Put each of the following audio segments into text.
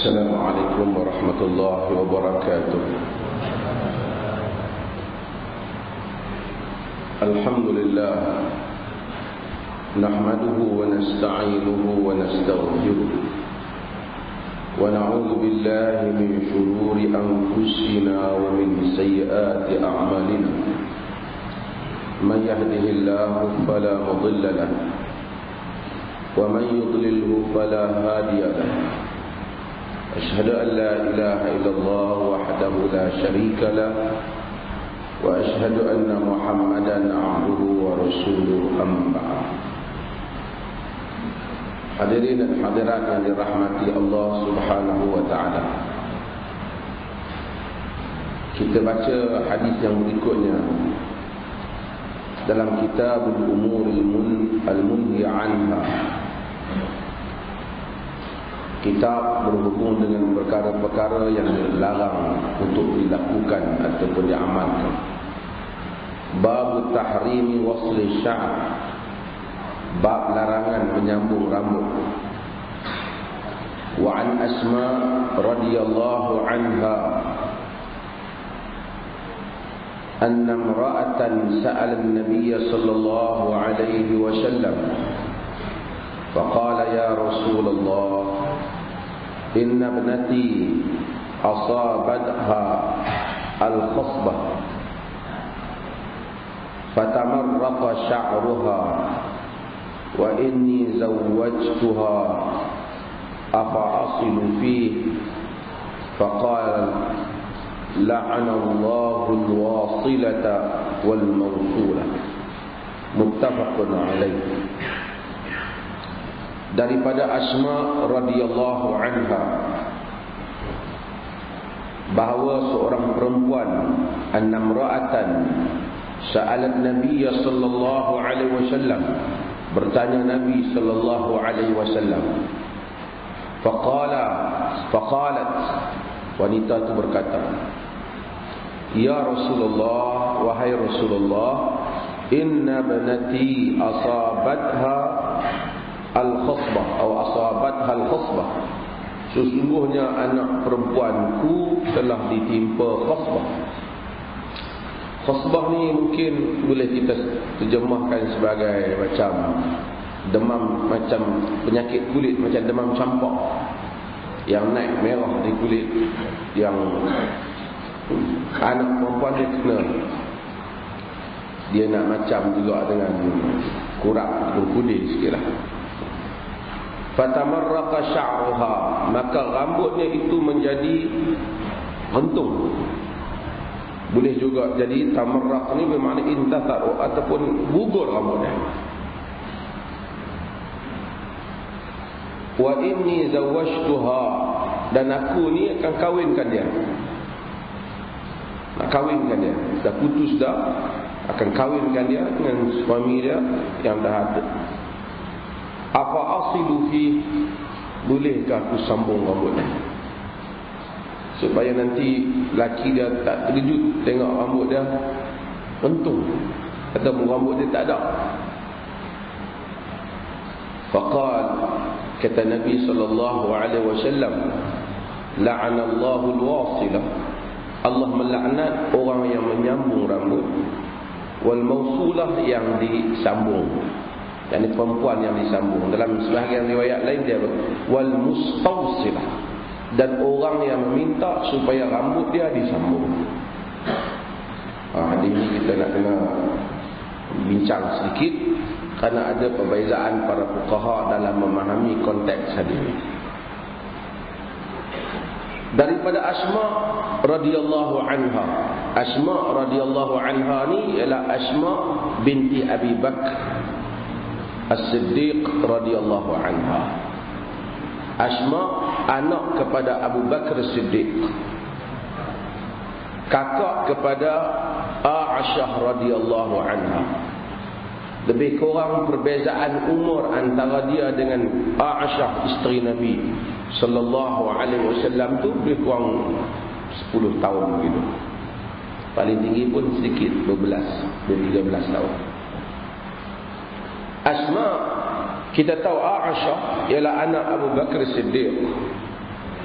السلام عليكم ورحمة الله وبركاته. الحمد لله نحمده ونستعينه ونستغفره ونعوذ بالله من شرور أنفسنا ومن سيئات أعمالنا. من يهده الله فلا مضل له ومن يضلله فلا هادي له. أشهد أن لا إله إلا الله وحده لا شريك له وأشهد أن محمدا عبده ورسوله أما بعد. Hadirin dan hadirat yang dirahmati Allah Subhanahu wa taala. Kita baca hadis yang berikutnya dalam Kitabul Umuril Al-Munhi Anha. Kitab berhubung dengan perkara-perkara yang dilarang untuk dilakukan ataupun diamalkan. Bab tahrimi wasli sya'r, bab larangan menyambung rambut. Wa an Asma radhiyallahu anha anna imra'atan sa'alat an-nabiy sallallahu alaihi wasallam faqala ya Rasulullah inna ibnati asabatha al-khasbah fatamarraqa sya'ruha wa inni zawwajtuha afa asilu fihi faqala la'ana Allahu al-wasilata wal mawsulah. Muttafaqun alaih. Daripada Asma radhiyallahu anha bahawa seorang perempuan annamra'atan sa'alat Nabi sallallahu alaihi wasallam, bertanya Nabi sallallahu alaihi wasallam. Faqalat, wanita itu berkata, ya Rasulullah, wahai Rasulullah, inna banati asabatha al-khasbah atau asabatha al-khasbah, sesungguhnya anak perempuanku telah ditimpa khasbah. Khasbah ni mungkin boleh kita terjemahkan sebagai macam demam, macam penyakit kulit, macam demam campak yang naik merah di kulit, yang anak perempuan dia kena, dia nak macam juga dengan kurak berkudir sikitlah. Fatamarraqa sya'ruha, maka rambutnya itu menjadi rentung. Boleh juga jadi tamarraq ni bermakna intatharu ataupun gugur rambutnya. Wa inni zawwajtuha, dan aku ni akan kahwinkan dia. Nak kahwinkan dia, dah putus dah, akan kahwinkan dia dengan suami dia yang dah ada. Apa asilu fi, bolehkah aku sambung rambutnya supaya nanti laki dia tak terkejut tengok rambut dia rentung atau rambut dia tak ada. Faqal, kata Nabi sallallahu alaihi wasallam, la'ana Allahu al-wasilah, Allah melaknat orang yang menyambung rambut, wal mausulah, yang disambung, yakni perempuan yang disambung. Dalam sebahagian riwayat lain dia wal mustawsilah, dan orang yang meminta supaya rambut dia disambung. Hadis ini kita nak kena bincang sedikit kerana ada perbezaan para fuqaha dalam memahami konteks hadis ini. Daripada Asma radhiyallahu anha, Asma radhiyallahu anha ni ialah Asma binti Abi Bakr As-Siddiq radhiyallahu anha. Asma anak kepada Abu Bakar As-Siddiq, kakak kepada Aisyah radhiyallahu anha. Lebih kurang perbezaan umur antara dia dengan Aisyah isteri Nabi sallallahu alaihi wasallam tu lebih kurang 10 tahun begitu. Paling tinggi pun sedikit 12-13 tahun. Asma, kita tahu Aisyah ialah anak Abu Bakar Siddiq.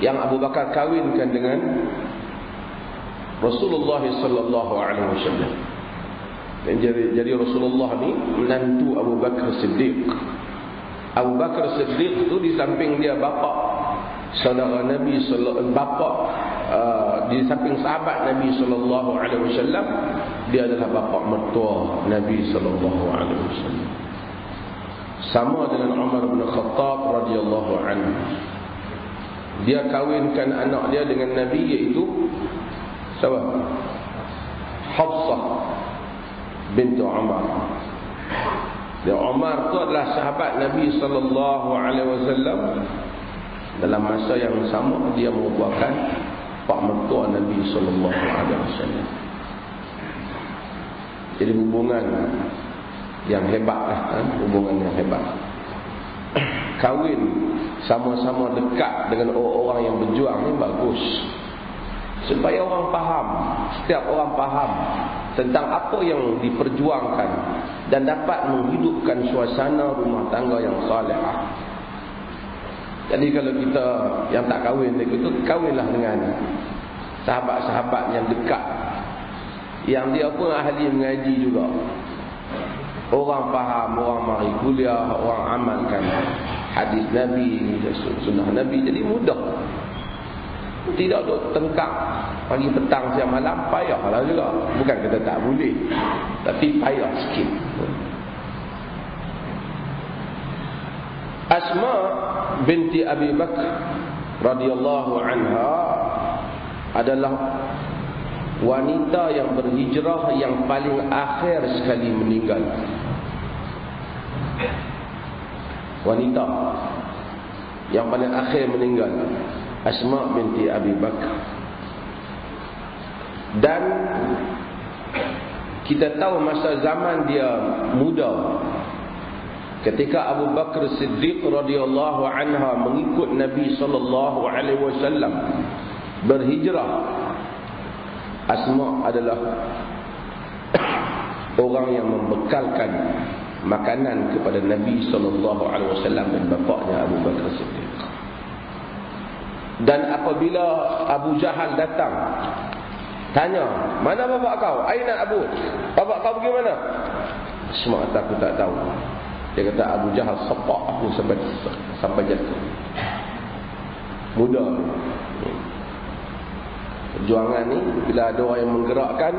yang Abu Bakar kawinkan dengan Rasulullah sallallahu alaihi wasallam. Dan jadi Rasulullah ni menantu Abu Bakar Siddiq. Abu Bakar Siddiq tu di samping dia bapa saudara Nabi di samping sahabat Nabi sallallahu alaihi wasallam, dia adalah bapa mertua Nabi sallallahu alaihi wasallam. Sama dengan Umar bin Khattab radhiyallahu anhu. Dia kawinkan anak dia dengan Nabi, iaitu siapa? Hafsah binti Umar. Dan Umar tu adalah sahabat Nabi sallallahu alaihi wasallam. Dalam masa yang sama dia merupakan pak mertua Nabi sallallahu alaihi wasallam. Jadi hubungan yang hebat hubungan yang hebat. Kawin sama-sama dekat dengan orang-orang yang berjuang ni bagus, supaya orang faham, setiap orang faham tentang apa yang diperjuangkan dan dapat menghidupkan suasana rumah tangga yang salihah. Jadi kalau kita yang tak kahwin itu, kahwinlah dengan sahabat-sahabat yang dekat, yang dia pun ahli mengaji juga. Orang faham, orang mari kuliah, orang amalkan hadis Nabi, sunnah Nabi, jadi mudah. Tidak duk tengkak pagi petang siang malam, payahlah juga. Bukan kata tak boleh, tapi payah sikit. Asma binti Abi Bakr radhiyallahu anha adalah wanita yang berhijrah yang paling akhir sekali meninggal. Wanita yang paling akhir meninggal, Asma binti Abi Bakr. Dan kita tahu masa zaman dia muda, ketika Abu Bakar Siddiq radhiyallahu anha mengikut Nabi sallallahu alaihi wasallam berhijrah, Asma adalah orang yang membekalkan makanan kepada Nabi sallallahu alaihi wasallam dan bapaknya Abu Bakar Siddiq. Dan apabila Abu Jahal datang tanya, "Mana bapak kau? Aina Abu? Bapak kau pergi mana?" Asma kata, "Aku tak tahu." Dia kata, "Abu Jahal sepak aku sampai jatuh." Mudah. Perjuangan ni bila ada orang yang menggerakkan,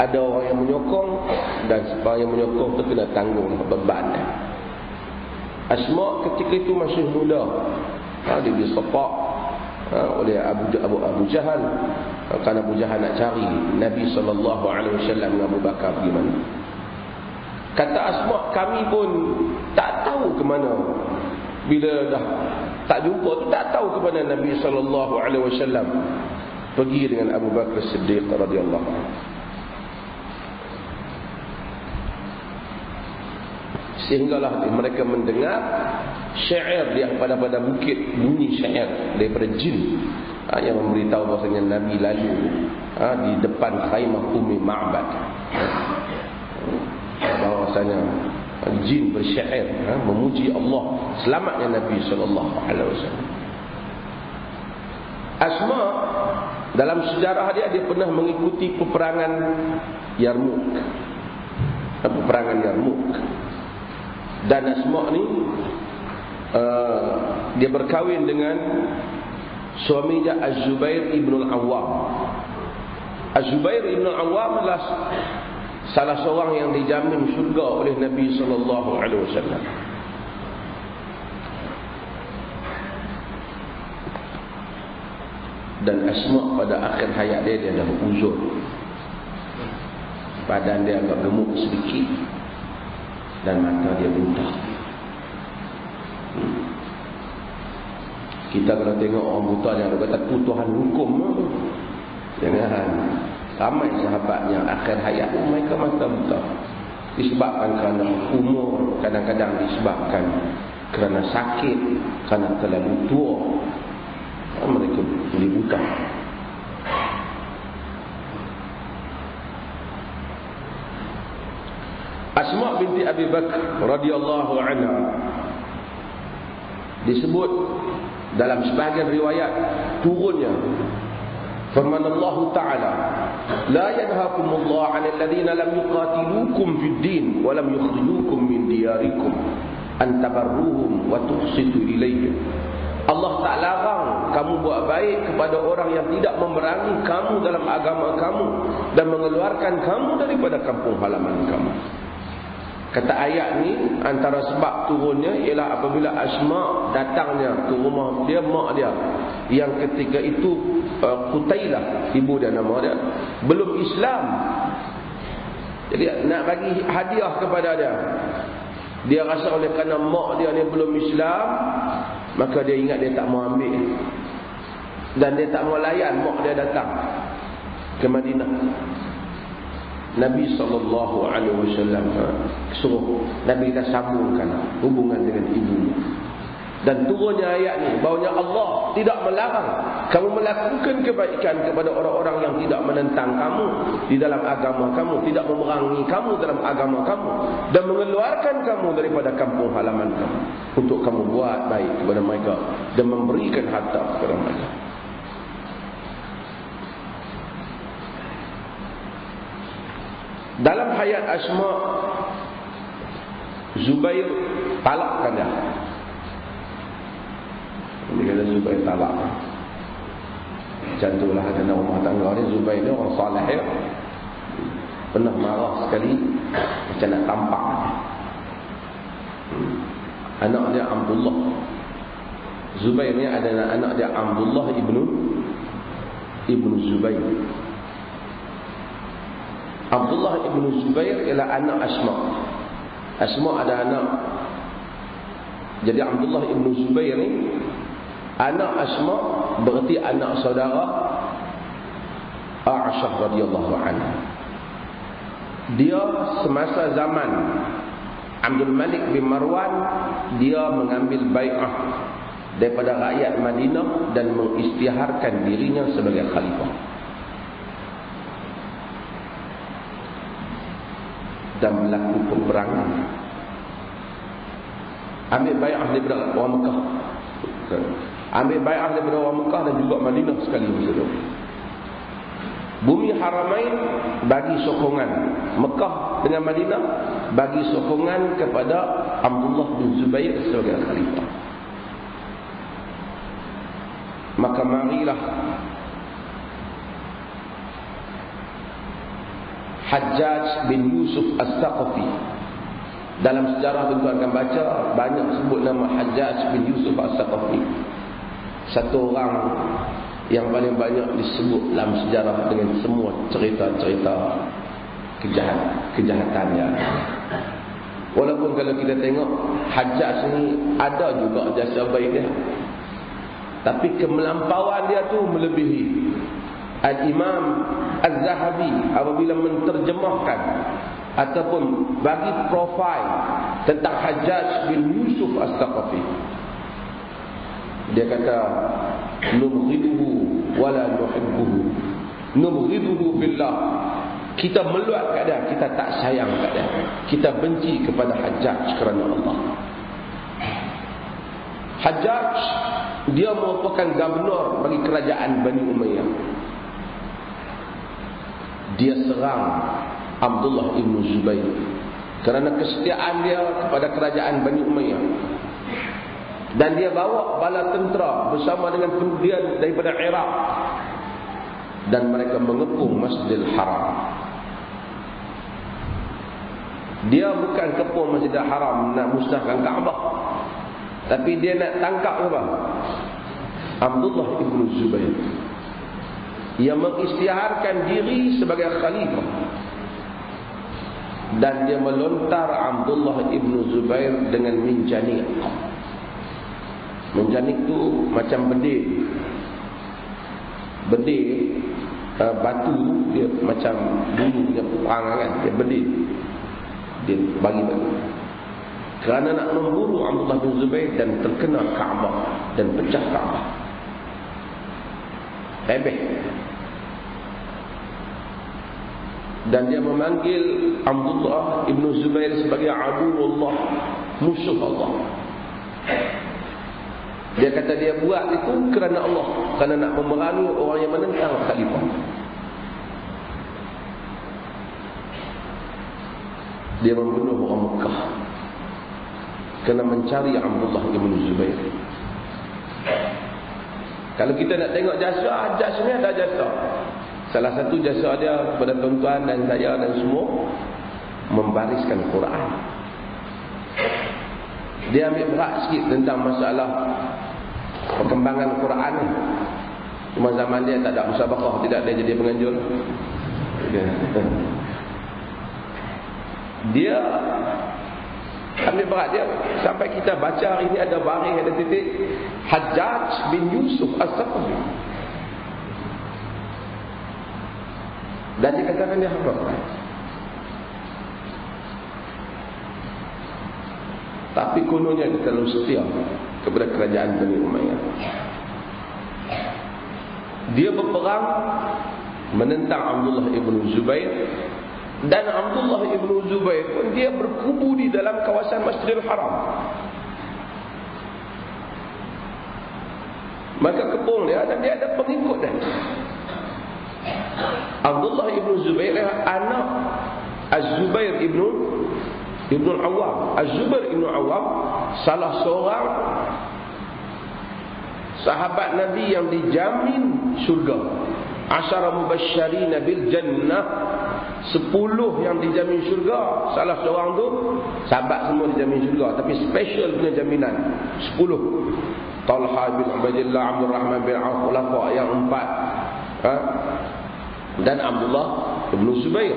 ada orang yang menyokong, dan sebab yang menyokong tu kena tanggung beban. Asma ketika itu masih muda, dia disepak oleh Abu Jahal. Kerana Abu Jahal nak cari Nabi sallallahu alaihi wasallam dengan Abu Bakar pergi mana. Kata Asma, kami pun tak tahu ke mana. Bila dah tak jumpa tu, tak tahu ke mana Nabi sallallahu alaihi wasallam pergi dengan Abu Bakar Siddiq radhiyallahu anhu. Sehinggalah mereka mendengar syair dia pada bukit, bunyi syair daripada jin yang memberitahu bahasanya Nabi lalu di depan khaimah Ummi Ma'bad. Bahawasanya jin bersyair memuji Allah selamatnya Nabi sallallahu alaihi wasallam. Asma dalam sejarah dia pernah mengikuti peperangan Yarmuk. Dan Asma ni dia berkahwin dengan suaminya Az-Zubair ibn al-Awwam. Az-Zubair ibn al-Awwam adalah salah seorang yang dijamin syurga oleh Nabi sallallahu alaihi wasallam. Dan Asma pada akhir hayat dia dah uzur. Badan dia agak gemuk sedikit dan mata dia buta. Kita kalau tengok orang buta yang kata Tuhan hukum, jangan. Ramai sahabatnya akhir hayat mereka mata buta. Disebabkan kerana umur, kadang-kadang disebabkan kerana sakit, kerana terlalu tua, mereka boleh buta. Asma binti Abi Bakr radhiyallahu anha disebut dalam sebahagian riwayat turunnya firman Allah Ta'ala, la yanhakumullahu 'anil ladzina lam yuqatilukum fid din wa lam yukhrijukum min diyarikum an tabarruhum wa tuqsitu ilaihim. Allah tak larang kamu buat baik kepada orang yang tidak memerangi kamu dalam agama kamu dan mengeluarkan kamu daripada kampung halaman kamu. Kata ayat ni antara sebab turunnya ialah apabila Asma datangnya ke rumah dia, mak dia yang ketika itu Qutailah, ibu dia nama dia, belum Islam. Jadi nak bagi hadiah kepada dia. Dia rasa oleh kerana mak dia ni belum Islam, maka dia ingat dia tak mau ambil. Dan dia tak mau layan mak dia datang ke Madinah. Nabi SAW suruh Nabi kita sambungkan hubungan dengan ibu. Dan turunnya ayat ni bahawanya Allah tidak melarang kamu melakukan kebaikan kepada orang-orang yang tidak menentang kamu di dalam agama kamu, tidak memerangi kamu dalam agama kamu, dan mengeluarkan kamu daripada kampung halaman kamu, untuk kamu buat baik kepada mereka dan memberikan harta kepada mereka. Dalam hayat Asma, Zubair talakkan dia. Dia kata Zubair talak. Macam itulah dalam rumah tangga ni, Zubair ni orang salih ya. Pernah marah sekali macam nak tampak. Anak dia Abdullah. Zubair ni adalah anak dia Abdullah ibnu Zubair. Abdullah ibnu Zubair ialah anak Asma. Asma ada anak. Jadi Abdullah ibnu Zubair ni anak Asma, berarti anak saudara Aisyah radhiyallahu anha. Dia semasa zaman Abdul Malik bin Marwan, dia mengambil bai'ah daripada rakyat Madinah dan mengisytiharkan dirinya sebagai khalifah dan berlaku peperangan. Ambil bai'ah daripada orang Mekah. Ambil bai'ah daripada orang Mekah dan juga Madinah sekali bersama. Bumi Haramain bagi sokongan, Mekah dengan Madinah bagi sokongan kepada Abdullah bin Zubair sebagai khalifah. Maka marilah Hajjaj bin Yusuf As-Saqafi. Dalam sejarah tuan akan baca banyak sebut nama Hajjaj bin Yusuf As-Saqafi. Satu orang yang paling banyak disebut dalam sejarah dengan semua cerita-cerita kejahatannya. Walaupun kalau kita tengok Hajjaj ni ada juga jasa baik dia, tapi kemelampauan dia tu melebihi. Al-Imam Az-Zahabi apabila menterjemahkan ataupun bagi profil tentang Hajjaj bin Yusuf As-Saqafi, dia kata nubghiduhu wala nuhibbuhu. Nubghiduhu billah, kita meluat kat dia, kita tak sayang kat dia, kita benci kepada Hajjaj kerana Allah. Hajjaj dia merupakan gubernur bagi kerajaan Bani Umayyah. Dia serang Abdullah ibnu Zubair kerana kesetiaan dia kepada kerajaan Bani Umayyah. Dan dia bawa bala tentera bersama dengan penduduk daripada Iraq, dan mereka mengepung Masjidil Haram. Dia bukan kepung Masjidil Haram nak musnahkan Kaabah, tapi dia nak tangkap apa? Abdullah ibnu Zubair. Ia mengisytiharkan diri sebagai khalifah, dan dia melontar Abdullah ibnu Zubair dengan minjanik. Minjanik tu macam bedil. Bedil batu dia macam dulu dia perang kan, dia bedil. Dia bagi-bagi kerana nak memburu Abdullah bin Zubair, dan terkena Kaabah dan pecah Kaabah. Hebeh. Dan dia memanggil Abdullah ibnu Zubair sebagai aduwullah, musuh Allah. Dia kata dia buat itu kerana Allah, kerana nak memerangi orang yang menentang khalifah. Dia membunuh orang Mekah kerana mencari Abdullah ibn Zubair. Kalau kita nak tengok jasa, Hajjaj ni ada jasa. Salah satu jasa dia kepada tuan-tuan dan saya dan semua, membariskan Quran. Dia ambil berat sikit tentang masalah perkembangan Quran ni. Cuma zaman dia tak ada musabaqah, tidak dia jadi penganjur. Dia ambil berat dia sampai kita baca hari ni ada baris, ada titik Hajjaj bin Yusuf As-Saqafi. Dan dikatakan dia hafal. Tapi kononnya dia terlalu setia kepada kerajaan Bani Umayyah. Dia berperang menentang Abdullah ibn Zubair, dan Abdullah ibn Zubair pun dia berkubu di dalam kawasan Masjidil Haram. Maka kepung dia dan dia ada pengikut dia. Abdullah ibn Zubair anak Az-Zubair ibn Al-Awwam. Az-Zubair ibn Al-Awwam salah seorang sahabat Nabi yang dijamin syurga. Asyara mubasysyirin bil jannah, 10 yang dijamin syurga. Salah seorang tu, sahabat semua dijamin syurga, tapi special punya jaminan 10. Talha bin Ubaidillah, Abdul Rahman bin Auf, khulafa yang 4, dan Abdullah bin Zubair.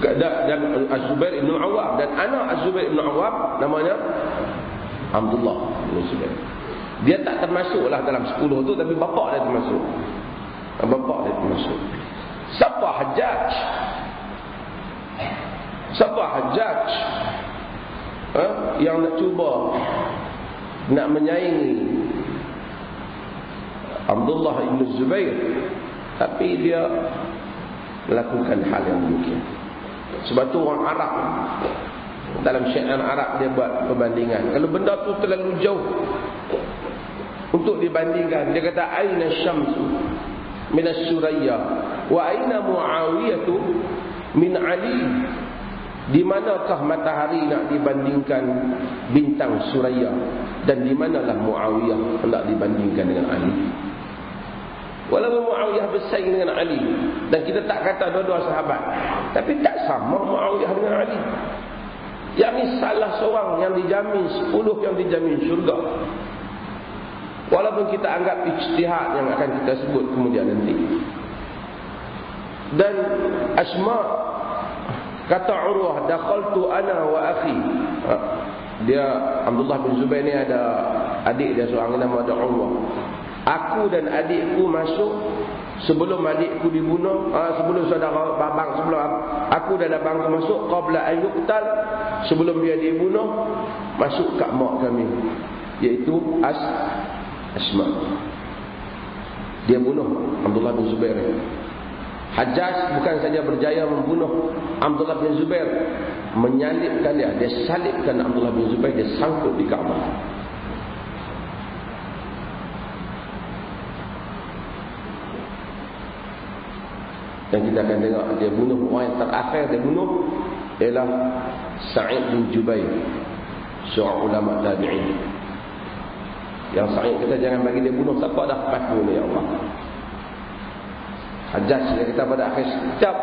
Dan Az-Zubair bin Awwam, dan anak Az-Zubair bin Awwam namanya Abdullah bin Zubair. Dia tak termasuklah dalam 10 tu, tapi bapa dia termasuk. Bapa dia termasuk. Siapa Hajjaj? Siapa Hajjaj? Yang nak cuba nak menyaingi Abdullah bin Zubair, tapi dia melakukan hal yang demikian. Sebab tu orang Arab, dalam syair Arab dia buat perbandingan. Kalau benda tu terlalu jauh untuk dibandingkan, dia kata aina syamsu min as-suraya wa aina muawiyatu min ali. Di manakah matahari nak dibandingkan bintang Suraya, dan di manalah Muawiyah hendak dibandingkan dengan Ali. Walaupun Muawiyah bersaing dengan Ali, dan kita tak kata dua-dua sahabat, tapi tak sama Muawiyah dengan Ali. Yang ni salah seorang yang dijamin 10 yang dijamin syurga. Walaupun kita anggap ijtihad yang akan kita sebut kemudian nanti. Dan Asma kata Urwah, dakhaltu ana wa akhi. Dia Abdullah bin Zubair ni ada adik dia seorang nama ada Urwah. Aku dan adikku masuk sebelum adikku dibunuh, sebelum saudara babang, sebelum aku dan abang masuk, qabla ayyuqtal, sebelum dia dibunuh, masuk kat mak kami, iaitu Asma. Dia bunuh Abdullah bin Zubair. Hajjaj bukan saja berjaya membunuh Abdullah bin Zubair, menyalibkan dia salibkan Abdullah bin Zubair, dia sangkut di Kaabah. Dan kita akan tengok dia bunuh orang yang terakhir dia bunuh ialah Sa'id bin Jubair, seorang ulama tabi'in. Yang Sa'id kata jangan bagi dia bunuh siapa dah patut ni ya Allah. Hajjaj dia kata pada akhir, setiap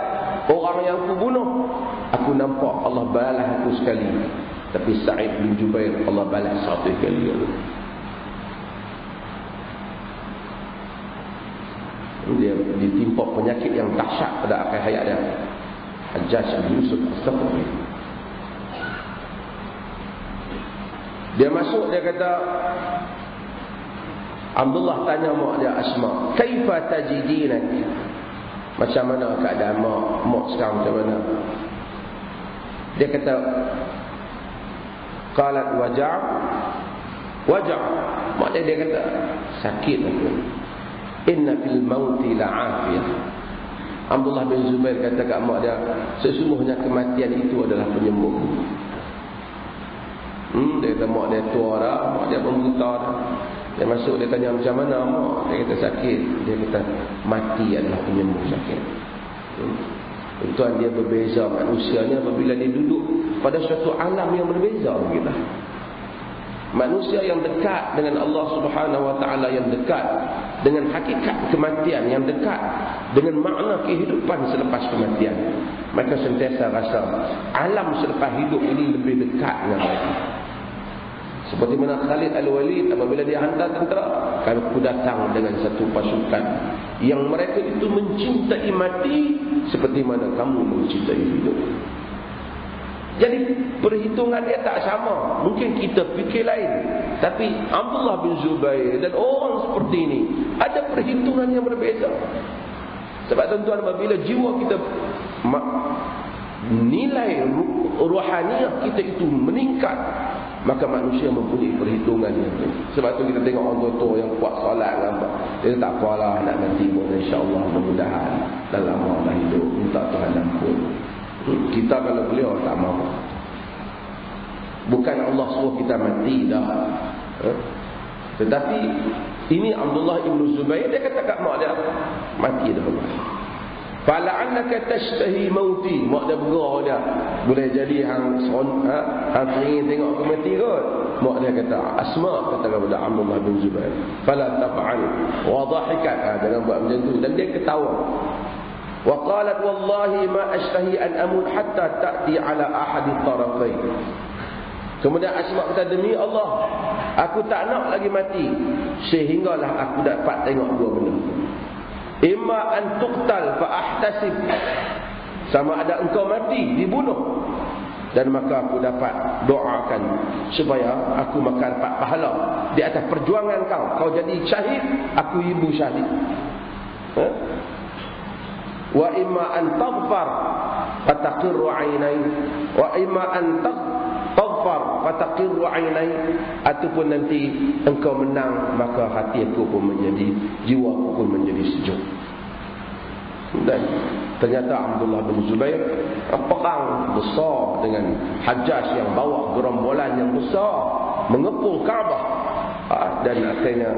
orang yang aku bunuh, aku nampak Allah balas aku sekali, tapi Sa'id bin Jubair Allah balas 100 kali. Dia ditimpa penyakit yang dahsyat pada akhir hayat dia. Hajjaj bin Yusuf As-Saqafi. Dia masuk, dia kata, Abdullah tanya mak dia Asma, kaifa tajidinak? Macam mana keadaan mak sekarang, macam mana? Dia kata, qalat waja'. Mak dia kata, sakit aku. Inna fil mauti la'afiyah. Abdullah bin Zubair kata kat mak dia, sesungguhnya kematian itu adalah penyembuh. Dia kata mak dia tua dah, mak dia pun buta dah. Dia masuk, dia tanya macam mana mak? Dia kata sakit. Dia kata mati adalah penyembuh sakit. Tuan dia berbeza manusianya apabila dia duduk pada suatu alam yang berbeza begitu. Manusia yang dekat dengan Allah Subhanahu Wa Taala, yang dekat dengan hakikat kematian, yang dekat dengan makna kehidupan selepas kematian, mereka sentiasa rasa alam selepas hidup ini lebih dekat dengan mereka. Seperti mana Khalid Al-Walid apabila dia hantar tentera, aku datang dengan satu pasukan yang mereka itu mencintai mati seperti mana kamu mencintai hidup. Jadi perhitungan dia tak sama. Mungkin kita fikir lain, tapi Abdullah bin Zubair dan orang seperti ini ada perhitungan yang berbeza. Sebab tuan-tuan, apabila jiwa kita, nilai rohaniah kita itu meningkat, maka manusia mempunyai perhitungan yang baik. Sebab tu kita tengok orang tua yang kuat solat, dia tak apalah nak nanti pun insya-Allah mudah-mudahan dalam lama hidup minta Tuhan ampun. Kita kalau beliau tak mahu. Bukan Allah suruh kita mati dah. Tetapi ini Abdullah ibn Zubair, dia kata kat mak dia, mati dah. Fala'annaka tashtahi mauti. Mak dia bergerah dia, boleh jadi hang ingin tengok aku mati kot. Mak dia kata, Asma kata kepada Abdullah bin Zubair, fala taf'al, wa dhahikat, jangan buat macam tu. Dan dia ketawa. Wa qalat wallahi ma ashtahi an amut hatta ta'ti ala ahadi tarafain. Kemudian Asma kata, demi Allah, aku tak nak lagi mati sehinggalah aku dapat tengok dua benda. Imma an tuqtal fa ahtasib, sama ada engkau mati dibunuh, dan maka aku dapat doakan supaya aku makan dapat pahala di atas perjuangan kau jadi syahid, aku ibu syahid. Wa imma an taghfar fataqirru 'ainai, wa imma an taghfar fataqirru 'ainai, ataupun nanti engkau menang maka hati aku pun menjadi, jiwaku pun menjadi sejuk. Dan ternyata Abdullah bin Zubair perang besar dengan Hajjaj yang bawa gerombolan yang besar mengepung Kaabah, dan akhirnya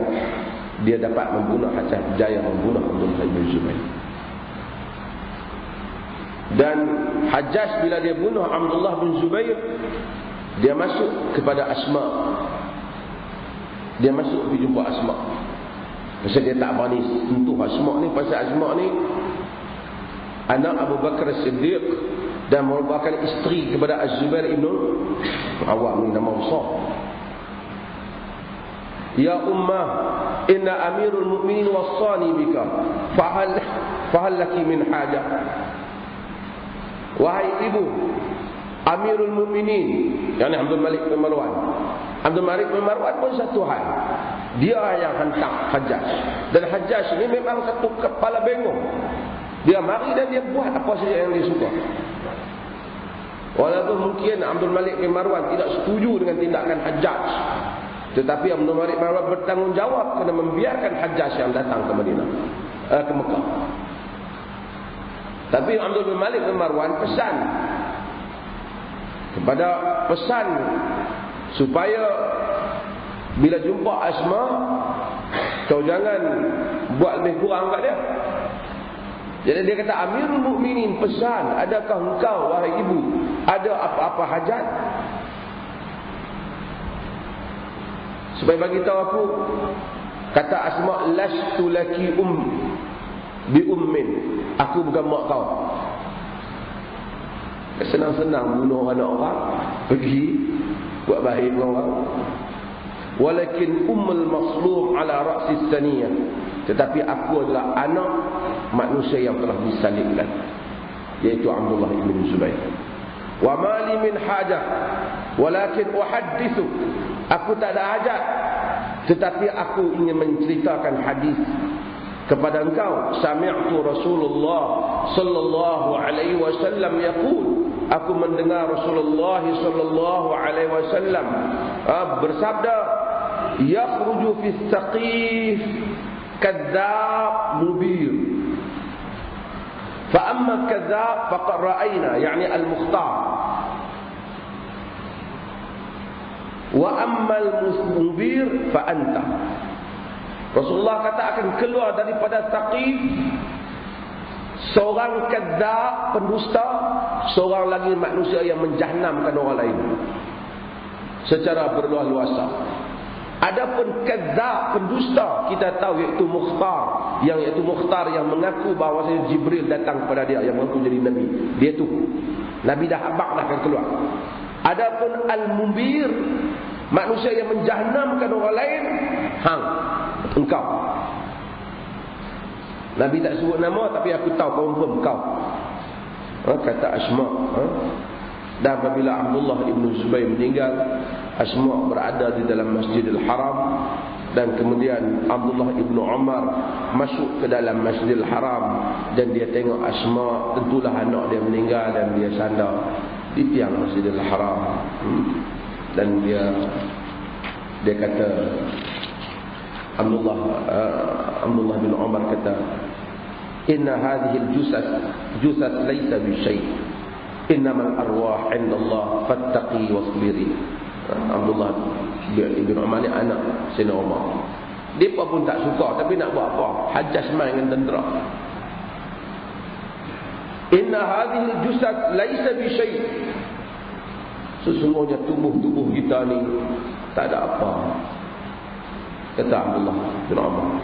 dia dapat membunuh Hajjaj, jaya membunuh Abdullah bin Zubair. Dan Hajjaj bila dia bunuh Abdullah bin Zubair, dia masuk kepada Asma. Dia masuk pergi jumpa Asma. Pasal dia tak berani sentuh Asma ni. Pasal Asma ni anak Abu Bakar As-Siddiq dan merupakan isteri kepada Az-Zubair ibn Awam, ni nama besar. Ya ummah, inna amirul mu'minin wassani bika fahal laki min hajah. Wahai ibu, Amirul Mukminin, yakni Abdul Malik bin Marwan. Abdul Malik bin Marwan pun satu hal, dia yang hantar Hajjaj. Dan Hajjaj ini memang satu kepala bengong. Dia mari dan dia buat apa saja yang dia suka. Walaupun mungkin Abdul Malik bin Marwan tidak setuju dengan tindakan Hajjaj, tetapi Abdul Malik bin Marwan bertanggungjawab kerana membiarkan Hajjaj yang datang ke Madinah, ke Mekah. Tapi Abdul bin Malik bin Marwan pesan supaya bila jumpa Asma, kau jangan buat lebih kurang kat dia. Jadi dia kata, Amirul Mukminin pesan, adakah engkau wahai ibu ada apa-apa hajat? Supaya bagi tahu aku, kata Asma, lastu laki bi ummin, aku bukan mak kau. Senang-senang bunuh anak orang, pergi buat baik dengan orang. Walakin ummul maslum ala ra'si saniyah, tetapi aku adalah anak manusia yang telah disalibkan, yaitu Abdullah bin Zubair. Wa mali min hajah walakin uhaddithu, aku tak ada hajat, tetapi aku ingin menceritakan hadis kepada engkau. Sami'tu Rasulullah sallallahu alaihi wasallam yaqul, aku mendengar Rasulullah sallallahu alaihi wasallam bersabda, yakhruju fi Thaqif kadzab mubir, fa amma kadzab faqad ra'ayna, yani al-mukhtar. Wa ammal mubir fa anta. Rasulullah kata akan keluar daripada Thaqif seorang kadzab, pendusta, seorang lagi manusia yang menjahanamkan orang lain secara berluas-luasa. Adapun kadzab, pendusta, kita tahu iaitu Mukhtar yang mengaku bahawa Jibril datang kepada dia, yang mengaku jadi nabi. Dia tu nabi dah habaq dah akan keluar. Adapun al-mubir, manusia yang menjahanamkan orang lain, engkau. Nabi tak sebut nama, tapi aku tahu confirm kau. Kata Asma. Dan apabila Abdullah ibn Zubair meninggal, Asma berada di dalam Masjidil Haram. Dan kemudian Abdullah ibn Umar masuk ke dalam Masjidil Haram. Dan dia tengok Asma, tentulah anak dia meninggal. Dan dia sandar di tiang Masjidil Haram. Dan dia kata, Abdullah bin Umar kata, inna hadhihi al-jusas laysa bi syai', innamal arwah 'inda Allah fattaqi wasbiri. Abdullah bin Umar ni anak Sayyidina Umar. Dia pun tak suka, tapi nak buat apa? Hajjaj main dengan tentera. Inna hadhihi al-jusas laysa bi syai', sesungguhnya tubuh kita ni tak ada apa. Kata Abdullah bin Umar,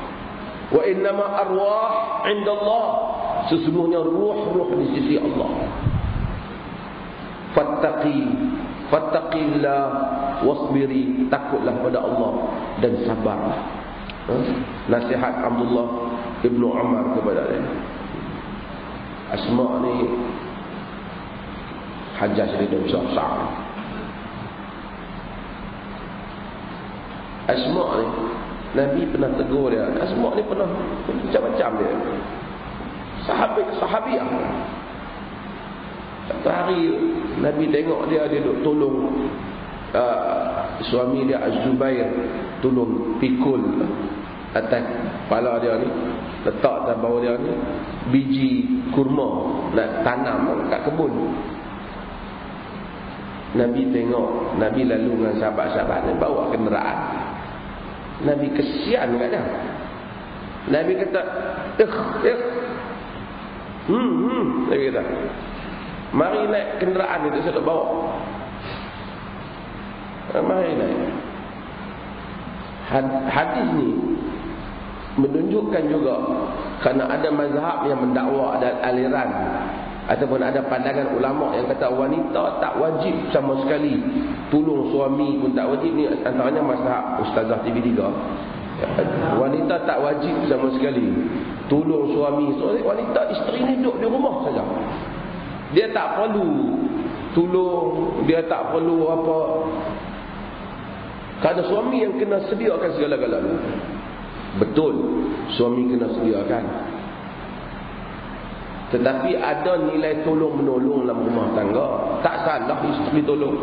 wa innama arwah 'inda Allah, sesungguhnya ruh di sisi Allah. Fattaqillah wasbiri, takutlah pada Allah dan sabarlah. Nasihat Abdullah bin Umar kepada dia. Asma ni Hajjaj dia besar. Asma ni Nabi pernah tegur dia. Asma ni pernah macam-macam dia. Sahabiah. Satu hari Nabi tengok dia duduk tolong suami dia Az-Zubair, tolong pikul atas kepala dia ni, letak atas bawah dia ni biji kurma nak tanam kat kebun. Nabi tengok, Nabi lalu dengan sahabat-sahabat ni bawa kenderaan. Nabi kesian kat dia. Nabi kata, Nabi kata, mari naik kenderaan itu saya bawa. Mari naik. Hadis ni menunjukkan juga kerana ada mazhab yang mendakwa ada aliran ataupun ada pandangan ulama yang kata wanita tak wajib sama sekali tolong suami pun tak wajib. Ni antaranya mazhab Ustazah TV3. Wanita tak wajib sama sekali tolong suami. So, wanita isteri ni duduk di rumah saja. Dia tak perlu tolong, dia tak perlu apa. Kerana suami yang kena sediakan segala-galanya. Betul, suami kena sediakan. Tetapi ada nilai tolong-menolong dalam rumah tangga. Tak salah isteri tolong.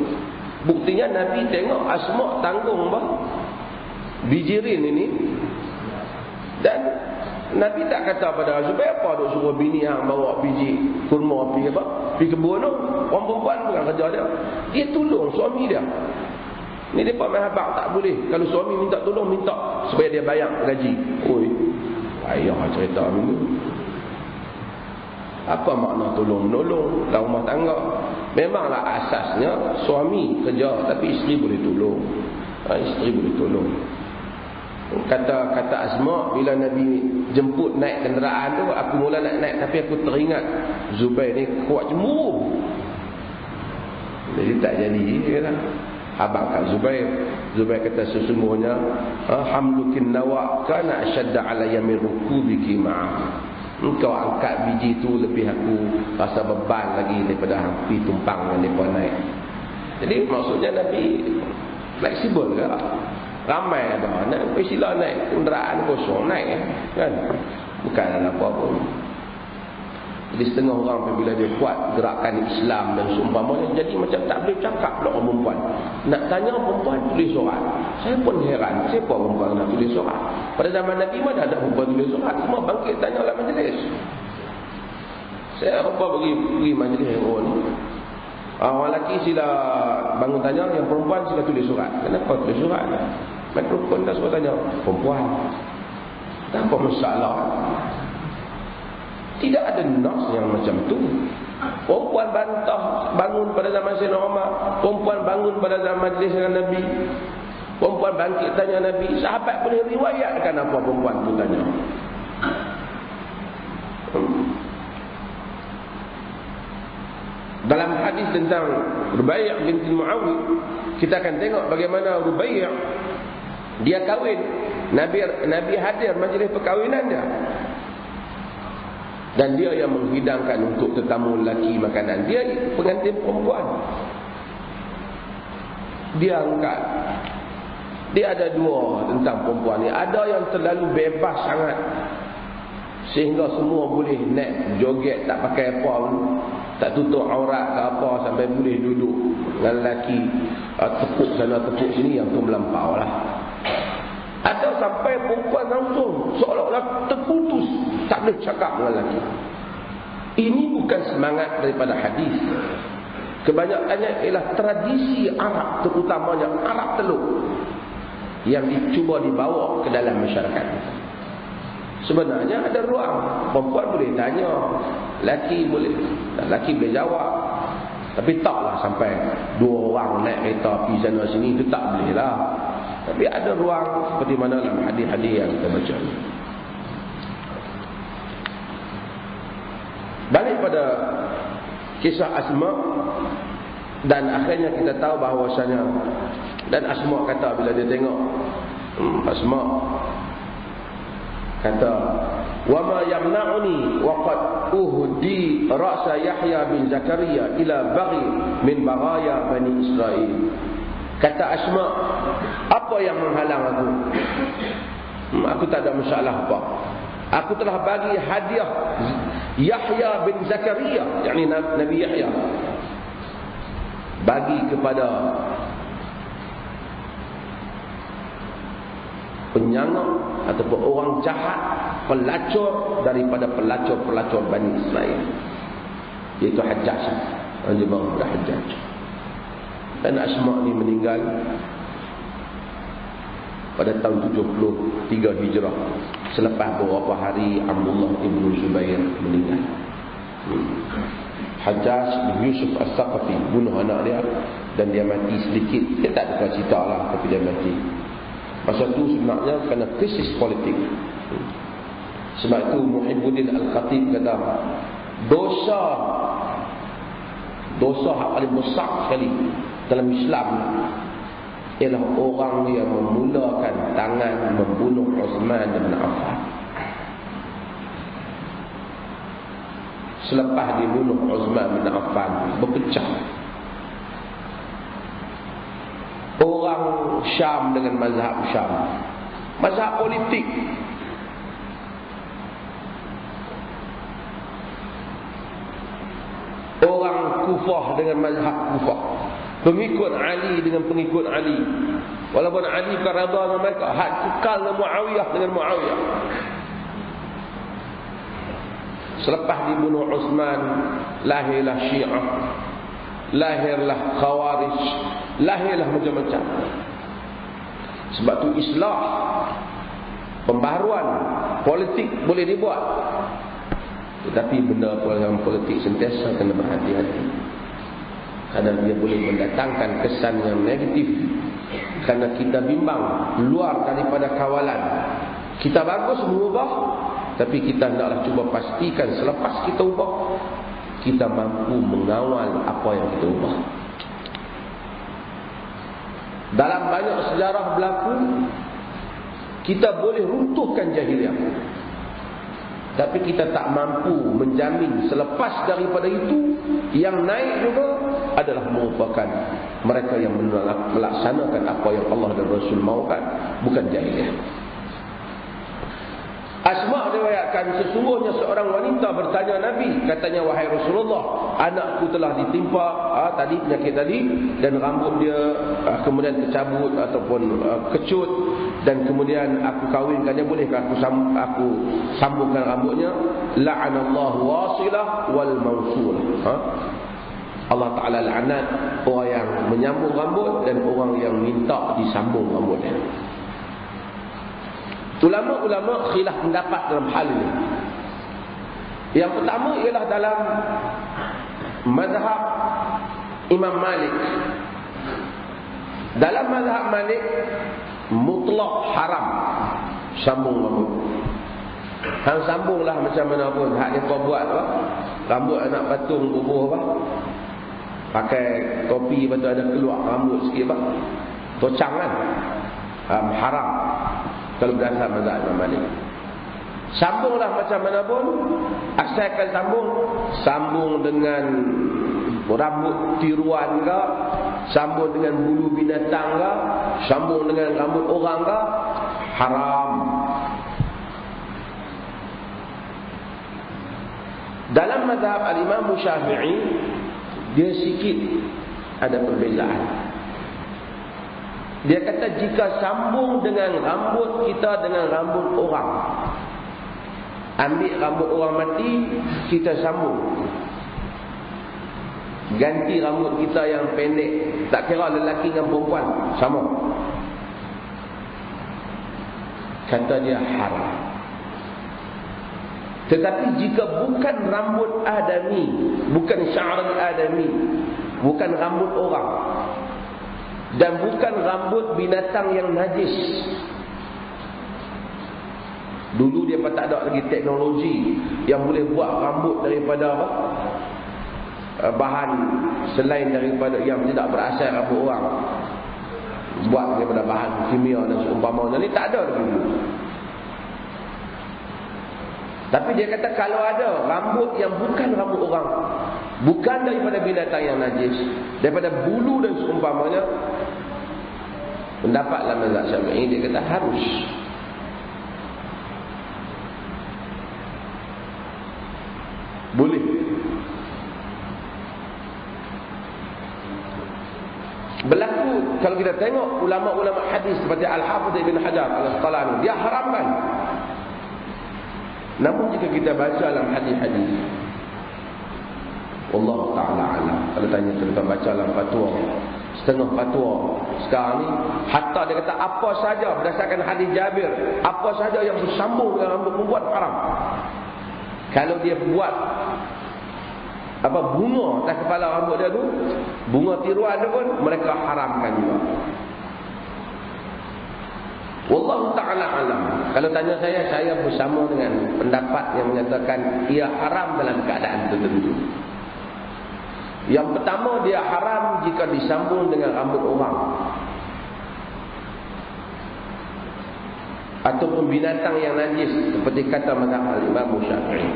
Buktinya Nabi tengok Asma tanggung bijirin ini. Dan Nabi tak kata pada Zubair, apa duk suruh bini yang bawa biji kurma pergi kebun tu. Orang perempuan bukan kerja dia. Dia tolong suami dia. Ni depa main habaq tak boleh. Kalau suami minta tolong, minta supaya dia bayar gaji. Oi, ayah cerita ni. Apa makna tolong-menolong dalam rumah tangga? Memanglah asasnya suami kerja, tapi isteri boleh tolong. Isteri boleh tolong. Kata Asma, bila Nabi jemput naik kenderaan tu, aku mula nak naik, tapi aku teringat Zubair ni kuat cemburu. Jadi tak jadi. Kata abang kat Zubair kata sesungguhnya hamlukin nawa kana ashadda alayya min rukubiki ma'a. Engkau angkat biji tu lebih aku rasa beban lagi daripada hampir tumpang dengan mereka naik. Jadi maksudnya Nabi fleksibel ke? Ramai ada nak sila naik kenderaan kosong naik kan, bukan ada apa pun. Jadi setengah orang apabila dia kuat gerakan Islam dan seumpamanya, jadi macam tak boleh cakap pula orang perempuan. Nak tanya perempuan tulis surat. Saya pun heran, siapa perempuan nak tulis surat? Pada zaman Nabi mana ada perempuan tulis surat? Semua bangkit tanya dalam majlis. Saya apa pergi majlis ni. Orang lelaki sila bangun tanya, yang perempuan sila tulis surat. Kenapa tulis surat? Mikrofon dah suruh tanya perempuan. Tak apa masalah. Tidak ada nas yang macam tu. Perempuan bantah bangun pada zaman Sayyidina Umar, perempuan bangun pada zaman majlis dengan Nabi, perempuan bangkit tanya Nabi. Sahabat boleh riwayatkan apa perempuan tu tanya. Dalam hadis tentang Rubai' binti Muawiyah, kita akan tengok bagaimana Rubai' dia kahwin. Nabi hadir majlis perkahwinan dia. Dan dia yang menghidangkan untuk tetamu lelaki makanan. Dia pengantin perempuan. Dia angkat. Dia ada dua tentang perempuan ni. Ada yang terlalu bebas sangat, sehingga semua boleh naik joget, tak pakai apa pun, tak tutup aurat ke apa, sampai boleh duduk dengan lelaki, tepuk sana tepuk sini, yang tu melampau lah. Ada sampai perempuan langsung seolah-olah terputus, tak boleh cakap dengan lelaki. Ini bukan semangat daripada hadis. Kebanyakannya ialah tradisi Arab, terutamanya Arab Teluk, yang dicuba dibawa ke dalam masyarakat. Sebenarnya ada ruang. Perempuan boleh tanya, lelaki boleh jawab. Tapi taklah sampai dua orang naik kereta pergi sana sini, itu tak boleh lah. Tapi ada ruang seperti mana dalam hadis-hadis yang kita baca. Balik pada kisah Asma, dan akhirnya kita tahu bahawasanya, dan Asma kata bila dia tengok Asma kata, wa ma yamna'uni wa qad uhdi ra'sa Yahya bin Zakaria ila baghi min baghaya Bani Israel. Kata Asma, apa yang menghalang aku? Aku tak ada masalah apa. Aku telah bagi hadiah Yahya bin Zakaria, yakni Nabi Yahya, bagi kepada penyangak ataupun orang jahat, pelacur daripada pelacur-pelacur Bani Israel, iaitu Hajjaj. Orang Jemaah dah Hajjaj. Dan Asma ni meninggal pada tahun 73 Hijrah, selepas beberapa hari Abdullah ibn Zubair meninggal. Hajjaj bin Yusuf As-Saqafi bunuh anak dia, dan dia mati sedikit. Dia tak ada cerita lah, tapi dia mati. Masa tu sebenarnya kerana krisis politik. Sebab itu Muhibbuddin Al-Khatib kata, dosa yang paling besar sekali dalam Islam ialah orang yang memulakan tangan membunuh Uthman bin Affan. Selepas dibunuh Uthman bin Affan, berpecah orang Syam dengan mazhab Syam, mazhab politik. Orang Kufah dengan mazhab Kufah, pengikut Ali dengan pengikut Ali. Walaupun Ali bukan redha dengan mereka, hak kekal dengan Muawiyah dengan Muawiyah. Selepas dibunuh Uthman, lahirlah Syiah, lahirlah Khawarij, lahirlah macam-macam. Sebab tu islah, pembaharuan politik boleh dibuat, tetapi benda dalam politik sentiasa kena berhati-hati, kerana dia boleh mendatangkan kesan yang negatif. Kerana kita bimbang luar daripada kawalan. Kita bagus mengubah, tapi kita hendaklah cuba pastikan selepas kita ubah, kita mampu mengawal apa yang kita ubah. Dalam banyak sejarah berlaku, kita boleh runtuhkan jahiliah, tapi kita tak mampu menjamin selepas daripada itu yang naik juga adalah merupakan mereka yang melaksanakan apa yang Allah dan Rasul mahukan, bukan jahiliah. Asma diriwayatkan, sesungguhnya seorang wanita bertanya Nabi, katanya, wahai Rasulullah, anakku telah ditimpa tadi penyakit tadi, dan rambut dia kemudian tercabut ataupun kecut, dan kemudian aku kahwinkannya, bolehkah aku sambungkan rambutnya? La'anallahu wasilah wal mausulah. Allah Ta'ala laknat orang yang menyambung rambut dan orang yang minta disambung rambutnya. Ulama-ulama khilaf pendapat dalam hal ini. Yang pertama ialah dalam mazhab Imam Malik. Dalam mazhab Malik mutlak haram sambung rambut. Hang sambunglah macam mana pun. Hak dia kau buat apa? Rambut anak patung bubuh apa? Pakai topi lepas tu ada keluar rambut sikit apa? Tocang kan? Haram. Kalau berdasar mazhab Imam Malik. Sambunglah macam mana pun. Asalkan sambung dengan rambut tiruan ke, sambung dengan bulu binatang ke, sambung dengan rambut orang ke, haram. Dalam mazhab al-Imam Syafi'i dia sikit ada perbezaan. Dia kata jika sambung dengan rambut kita dengan rambut orang, ambil rambut orang mati kita sambung, ganti rambut kita yang pendek, tak kira lelaki dengan perempuan sama, kata dia haram. Tetapi jika bukan rambut adami, bukan sya'ar adami, bukan rambut orang, dan bukan rambut binatang yang najis. Dulu dia tak ada lagi teknologi yang boleh buat rambut daripada apa? Bahan selain daripada yang tidak berasal rambut orang, buat daripada bahan kimia dan seumpamanya. Ni tak ada dulu. Tapi dia kata kalau ada rambut yang bukan rambut orang, bukan daripada binatang yang najis, daripada bulu dan seumpamanya, pendapat dalam mazhab Syafi'i dia kata harus. Boleh. Berlaku kalau kita tengok ulama-ulama hadis seperti Al-Hafidh Ibn Hajar Al-Asqalani, dia haramkan. Namun jika kita baca dalam hadis-hadis, Allah Ta'ala alam, kalau tanya kita baca dalam fatwa, setengah fatwa sekarang ni, hatta dia kata apa saja berdasarkan hadis Jabir, apa saja yang bersambung dengan rambut perempuan haram. Kalau dia buat apa bunga atas kepala rambut dia tu, bunga tiruan dia pun mereka haramkan juga. Wallahu ta'ala alam. Kalau tanya saya bersama dengan pendapat yang menyatakan ia haram dalam keadaan tertentu. Yang pertama, dia haram jika disambung dengan rambut orang ataupun binatang yang najis, seperti kata mazhab al-Imam Syafi'i.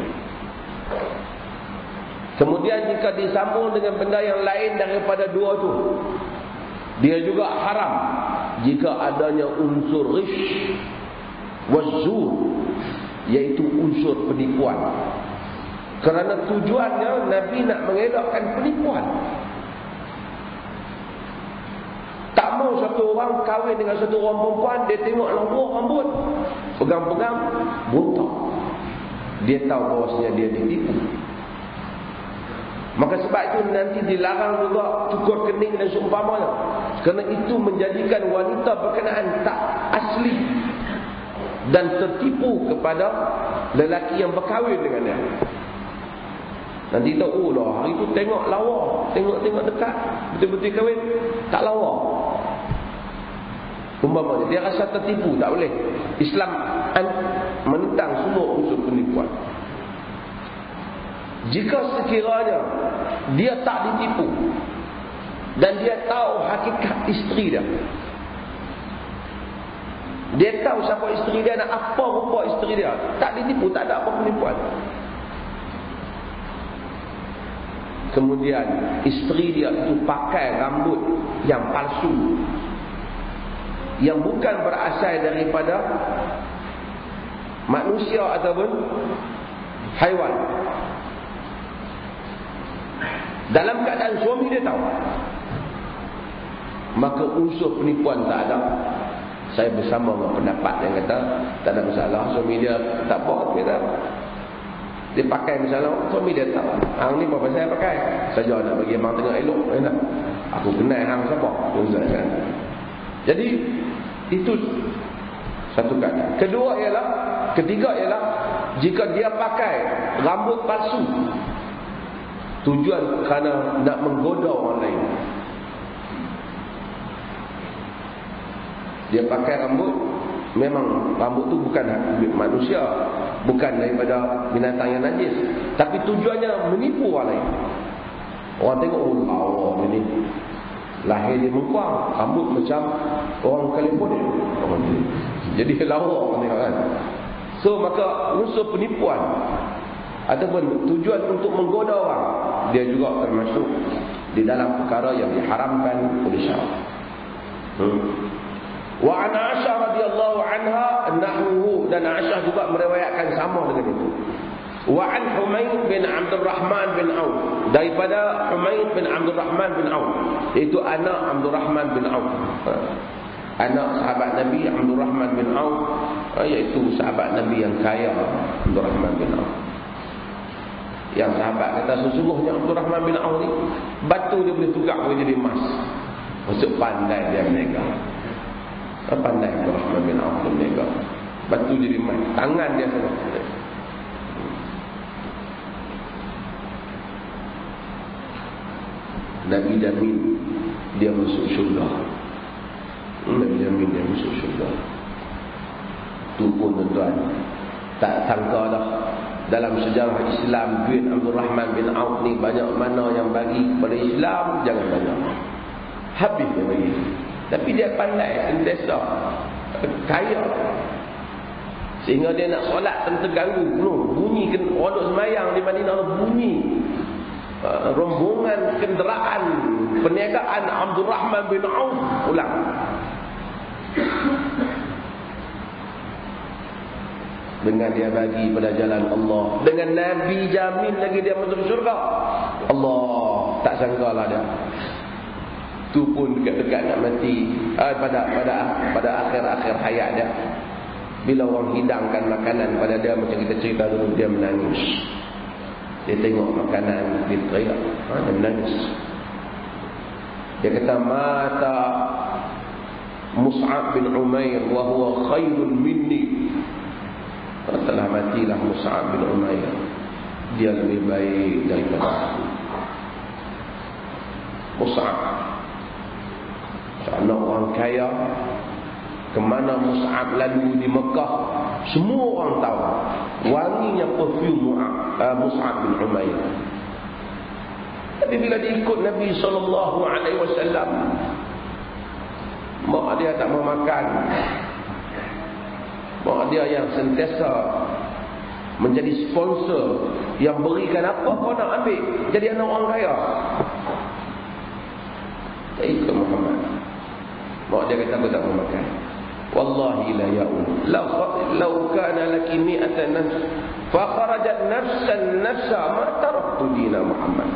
Kemudian jika disambung dengan benda yang lain daripada dua tu, dia juga haram jika adanya unsur ghish wazur, iaitu unsur penipuan. Kerana tujuannya Nabi nak mengelakkan penipuan. Tak mau satu orang kahwin dengan satu orang perempuan, dia tengok lampu rambut, pegang-pegang, botak. Dia tahu bahawasanya dia ditipu. Maka sebab itu nanti dilarang juga cukur kening dan seumpamanya. Kerana itu menjadikan wanita berkenaan tak asli dan tertipu kepada lelaki yang berkahwin dengan dia. Nanti tahu, oh lah, hari itu tengok lawa, tengok dekat, betul-betul kahwin, tak lawa. Umpamanya dia rasa tertipu, tak boleh. Islam menentang semua unsur penipuan. Jika sekiranya dia tak ditipu dan dia tahu hakikat isteri dia, dia tahu siapa isteri dia dan apa rupa isteri dia, tak ditipu, tak ada apa penipuan. Kemudian isteri dia itu pakai rambut yang palsu, yang bukan berasal daripada manusia ataupun haiwan, dalam keadaan suami dia tahu, maka unsur penipuan tak ada. Saya bersama dengan pendapat yang kata tak ada masalah, suami dia tak apa, kata Dia pakai misalnya, suami dia tahu, hang ni apa saya pakai. Saja nak bagi abang tengok elok, nak. Aku kenal hang siapa. Kan? Jadi itu satu keadaan. Ketiga ialah jika dia pakai rambut palsu, tujuan kerana nak menggoda orang lain. Dia pakai rambut, memang rambut tu bukan manusia, bukan daripada binatang yang najis, tapi tujuannya menipu orang lain. Orang tengok, oh lawa ni, lahir dia mengkuang, rambut macam orang California, jadi lawa orang tengok kan. So maka unsur penipuan ataupun tujuan untuk menggoda orang, dia juga termasuk di dalam perkara yang diharamkan oleh syarak. Wa an Aisyah radhiyallahu anha nahwu, dan Aisyah juga meriwayatkan sama dengan itu. Wa an Humayd bin Abdul Rahman bin Auf, daripada Humayd bin Abdul Rahman bin Auf, iaitu anak Abdul Rahman bin Auf, anak sahabat Nabi Abdul Rahman bin Auf, iaitu sahabat Nabi yang kaya Abdul Rahman bin Auf. Yang sahabat kata sesungguhnya Abdul Rahman bin Auf ni batu dia boleh tukar jadi emas. Maksud pandai dia berniaga. Pandai Abdul Rahman bin Auf berniaga. Batu jadi emas, tangan dia sama. Nabi jamin dia masuk syurga. Nabi jamin dia masuk syurga. Tu pun tuan-tuan, tak sangka dah dalam sejarah Islam duit Abdul Rahman bin Auf ni banyak mana yang bagi kepada Islam, jangan banyak. Habis dia bagi. Tapi dia pandai, sentiasa kaya, sehingga dia nak solat terganggu. Bunyi orang semayang di Madinah, bunyi rombongan kenderaan perniagaan Abdul Rahman bin Auf pulang. Dengan dia bagi pada jalan Allah, dengan Nabi jamin lagi dia masuk syurga. Allah tak sangkalah dia. Tu pun dekat-dekat nak mati, pada akhir-akhir hayat dia, bila orang hidangkan makanan pada dia, macam kita cerita dulu, dia menangis. Dia tengok makanan, dia teriak, dia menangis. Dia kata, mata Mus'ab bin Umair wa huwa khairun minni. Telah matilah Mus'ab bin Umair, dia lebih baik daripada aku. Mus'ab, anak orang kaya, kemana Mus'ab lalu di Mekah, semua orang tahu wanginya perfume Mus'ab bin Umair. Tapi bila dia ikut Nabi SAW, mak dia tak mau makan. Mak dia yang sentiasa menjadi sponsor, yang berikan apa kau nak ambil, jadi anak orang kaya. Tak ikut Muhammad. Mak dia kata, aku tak mau makan. Wallahi la ya'ul law kana laki mi'atan nafs fa kharajat nafsan nafsa ma taraktu dina Muhammad.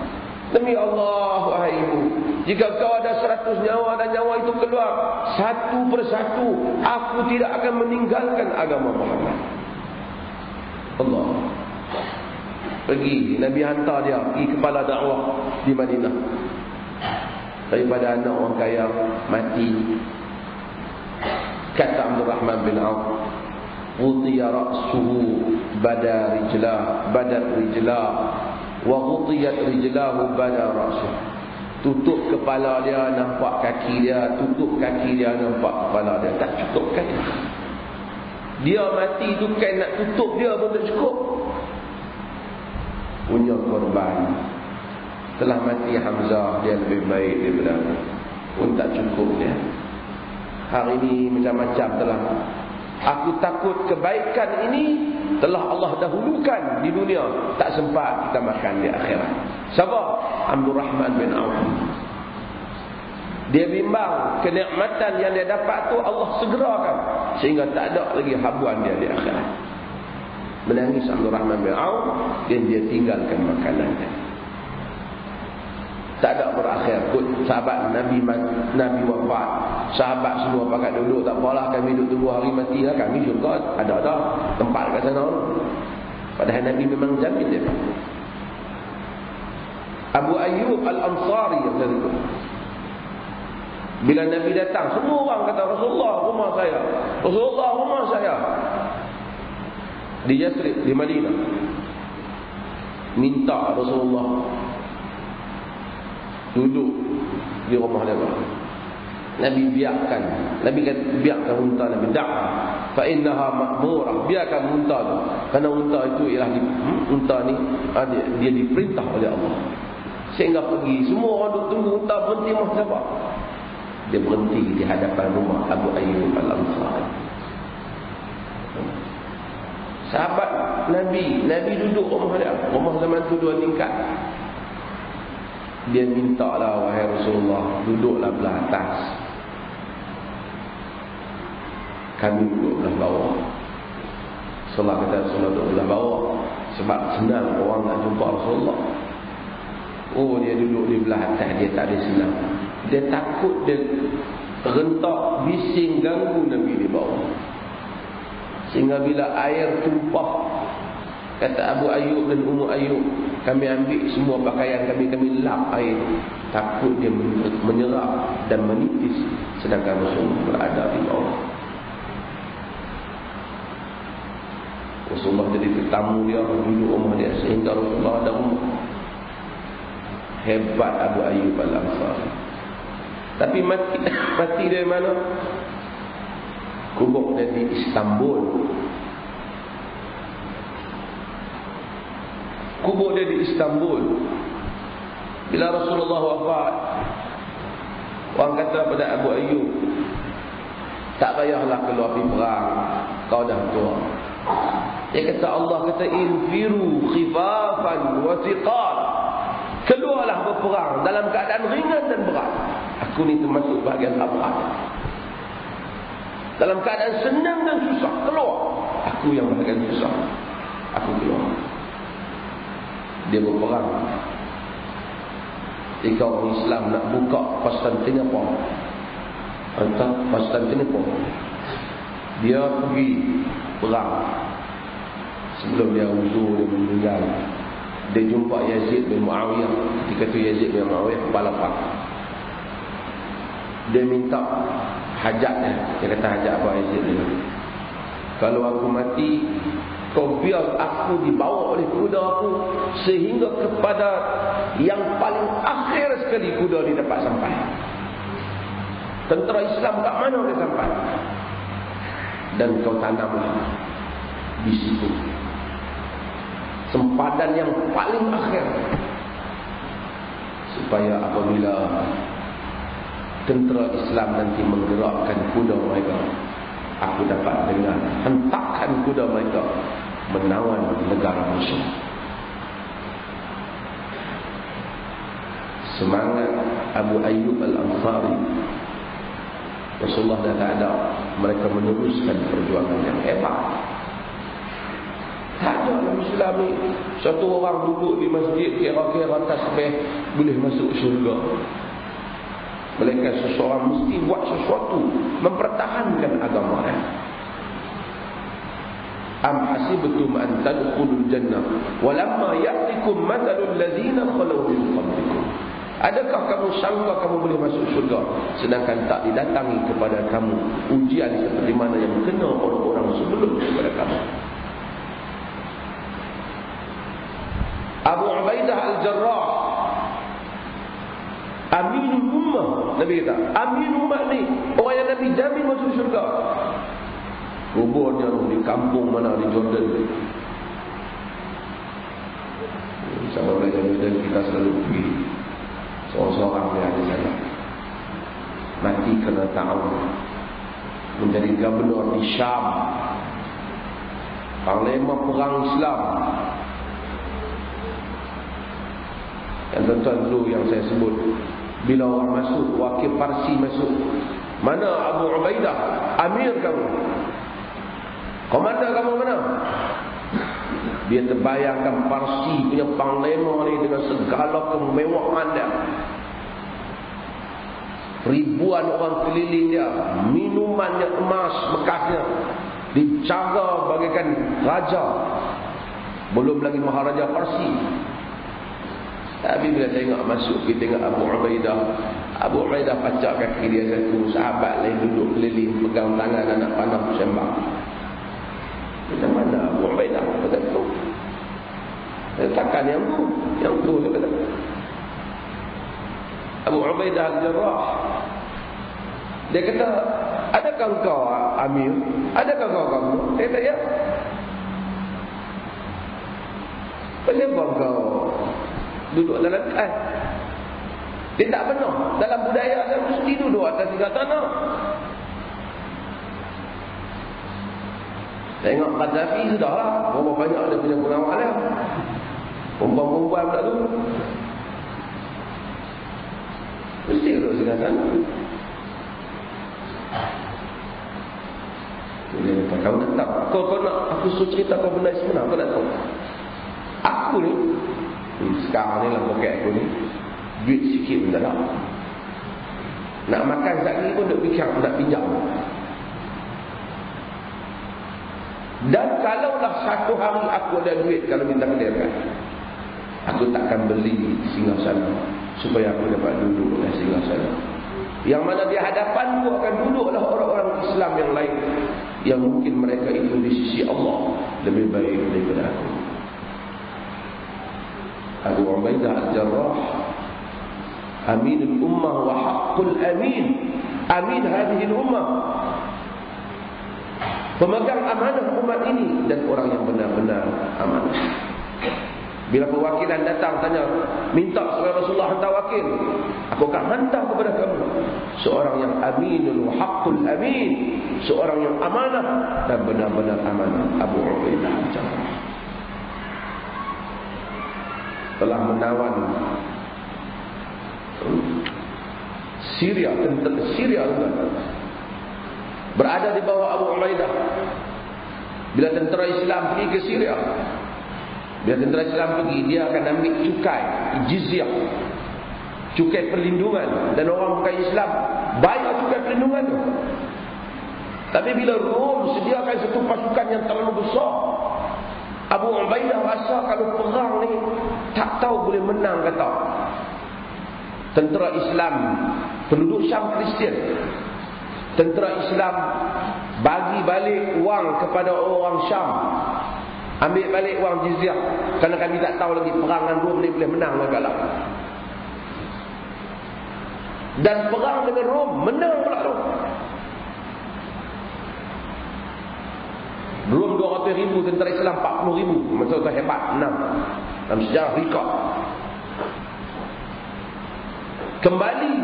Demi Allah, wahai ibu, jika kau ada 100 nyawa dan nyawa itu keluar satu persatu, aku tidak akan meninggalkan agama Muhammad. Allah. Pergi, Nabi hantar dia pergi kepala dakwah di Madinah, daripada anak orang kaya mati. Kata Abdul Rahman bin Auf, "Ghutiya ra'suhu bada rijlah wa ghutiyat rijlahu bada ra'suhu." Tutup kepala dia, nampak kaki dia. Tutup kaki dia, nampak kepala dia. Tak cukup kan? Dia mati tu kan nak tutup dia pun tak cukup. Punya korban. Telah mati Hamzah, dia lebih baik daripada aku. Pun tak cukup dia. Hari ini macam-macam telah. Aku takut kebaikan ini telah Allah dahulukan di dunia, tak sempat kita makan di akhirat. Siapa? Abdul Rahman bin Auf. Dia bimbang kenikmatan yang dia dapat tu Allah segerakan, sehingga tak ada lagi habuan dia di akhirat. Menangis Abdul Rahman bin Auf, dan dia tinggalkan makanannya. Tak ada berakhir. Sahabat Nabi wafat, sahabat semua pakat duduk, tak apalah kami duduk tunggu hari mati lah, kami juga ada tempat kat sana. Padahal Nabi memang jamin dia. Abu Ayyub Al-Ansari yang tadi itu, bila Nabi datang, semua orang kata, Rasulullah rumah saya, Rasulullah rumah saya. Di Yathrib, di Madinah, minta Rasulullah duduk di rumah dia. Nabi biarkan, Nabi kata biarkan unta Nabi, da'a fa innaha ma'murah, biarkan unta tu, kerana unta itu ialah unta ni dia diperintah oleh Allah. Sehingga pergi, semua orang duduk tunggu unta berhenti, mah siapa? Dia berhenti di hadapan rumah Abu Ayyub Al-Ansari. Sahabat Nabi duduk rumah dia, rumah zaman tu 2 tingkat. Dia minta lah, wahai Rasulullah, duduklah belah atas, kami duduk belah bawah. Rasulullah kata, Rasulullah duduk belah bawah sebab senang orang nak jumpa Rasulullah. Oh, dia duduk di belah atas, dia tak ada senang. Dia takut dia rentak, bising, ganggu Nabi di bawah. Sehingga bila air tumpah, kata Abu Ayyub dan Ummu Ayyub, kami ambil semua pakaian kami lap air. Takut dia menyerap dan menipis, sedangkan Rasulullah berada di bawah. Rasulullah jadi tetamu dia, duduk rumah dia, sehingga Rasulullah ada rumah. Hebat Abu Ayyub Al-Ansari. Tapi mati dari mana? Kubur dia di Istanbul. Kubur dia di Istanbul. Bila Rasulullah wafat, orang kata pada Abu Ayyub, tak payahlah keluar pergi perang, kau dah tua. Dia kata, Allah kata, infiru khifafan wa thiqal, keluarlah berperang dalam keadaan ringan dan berat. Aku ni termasuk bahagian abad. Dalam keadaan senang dan susah, keluar. Aku yang bahagian susah, aku keluar. Dia berperang. Jika orang Islam nak buka Konstantinopel, dia pergi perang. Sebelum dia uzur, dia meninggal, dia jumpa Yazid bin Muawiyah. Ketika itu Yazid bin Muawiyah kepala perang. Dia minta hajatnya. Dia kata, hajat apa Yazid ni? Kalau aku mati, kau biar aku dibawa oleh kuda aku sehingga kepada yang paling akhir sekali kuda ni dapat sampai. Tentera Islam kat mana dia sampai? Dan kau tanamlah di situ sempadan yang paling akhir, supaya apabila tentera Islam nanti menggerakkan kuda mereka, aku dapat dengar hentakan kuda mereka menawan negara musuh. Semangat Abu Ayyub Al-Ansari, Rasulullah dah tak ada, mereka meneruskan perjuangan yang hebat. Tak ada dalam Islam ni satu orang duduk di masjid kira-kira tasbih boleh masuk syurga. Melainkan seseorang mesti buat sesuatu mempertahankan agama. Am hasibtum an tadkhulul jannah walamma ya'tikum mathalul ladzina khalu min qablikum. Adakah kamu sangka kamu boleh masuk syurga sedangkan tak didatangi kepada kamu ujian seperti mana yang kena orang-orang sebelum kepada kamu? Abu Ubaidah Al-Jarrah, Aminul Ummah, Nabi kata, Aminul Ummah ni orang yang Nabi jamin masuk syurga. Kuburnya di kampung mana di Jordan. Sama belajar Jordan kita selalu pergi. Seorang-seorang dia ada sana. Mati kerana ta'awun. Menjadi gubernur di Syam. Panglima perang Islam. Yang tuan-tuan dulu yang saya sebut, bila orang masuk, wakil Parsi masuk, mana Abu Ubaidah, Amir kamu, komander kamu mana? Dia terbayangkan Parsi punya panglima ni dengan segala kemewahan dia, ribuan orang keliling dia, minumannya emas bekasnya, dijaga bagaikan raja. Belum lagi Maharaja Parsi. Tapi bila tengok masuk, kita tengok Abu Ubaidah. Abu Ubaidah pacak kaki dia satu, sahabat lain duduk keliling, pegang tangan anak panah sembang. Kita mana Abu Ubaidah? Kata tu. Takkan yang tu dia kata. Abu Ubaidah Al-Jarrah. Dia kata, adakah engkau Amir? Adakah engkau kamu? Dia kata, ya. Kenapa engkau duduk dalam kain? Dia tak benar. Dalam budaya saya mesti duduk atas tiga tanah. Tengok Qaddafi sudahlah. Berapa banyak ada punya pengawal dia. Perempuan-perempuan pula tu. Mesti duduk tiga tanah. Kau nak tahu? Kau nak aku suruh cerita kau benda sebenar, kau nak tahu? Aku ni sekarang ni lah poket aku ni duit sikit pun tak ada. Nak makan sekali pun duk fikir nak pinjam. Dan kalaulah satu hari aku ada duit, kalau minta kedirkan, aku takkan beli singgasana supaya aku dapat duduk di singgasana. Yang mana di hadapanku akan duduklah orang-orang Islam yang lain, yang mungkin mereka itu di sisi Allah lebih baik daripada aku. Abu Ubaidah Al-Jarrah, Aminul Ummah wa Haqqul Amin, Amin hadhihi ummah, pemegang amanah umat ini dan orang yang benar-benar amanah. Bila perwakilan datang tanya, minta supaya Rasulullah hantar wakil, aku akan hantar kepada kamu seorang yang aminul haqqul amin, seorang yang amanah dan benar-benar amanah. Abu Ubaidah Al-Jarrah telah menawan Syria, tentera Syria berada di bawah Abu Ubaidah. Bila tentera Islam pergi ke Syria, bila tentera Islam pergi, dia akan ambil cukai jizyah, cukai perlindungan, dan orang bukan Islam bayar cukai perlindungan tu. Tapi bila Rom sediakan satu pasukan yang terlalu besar, Abu Ubaidah rasa kalau perang ni tak tahu boleh menang, kata. Tentera Islam, penduduk Syam Kristian, tentera Islam bagi balik wang kepada orang Syam, ambil balik wang jizyah, kerana kami tak tahu lagi perangan Rom ni boleh menang ke kalah. Dan perang dengan Rom menang pula Rom. Rom 200,000, tentera Islam 40,000. Macam tu hebat, menang dalam sejarah rekod. Kembali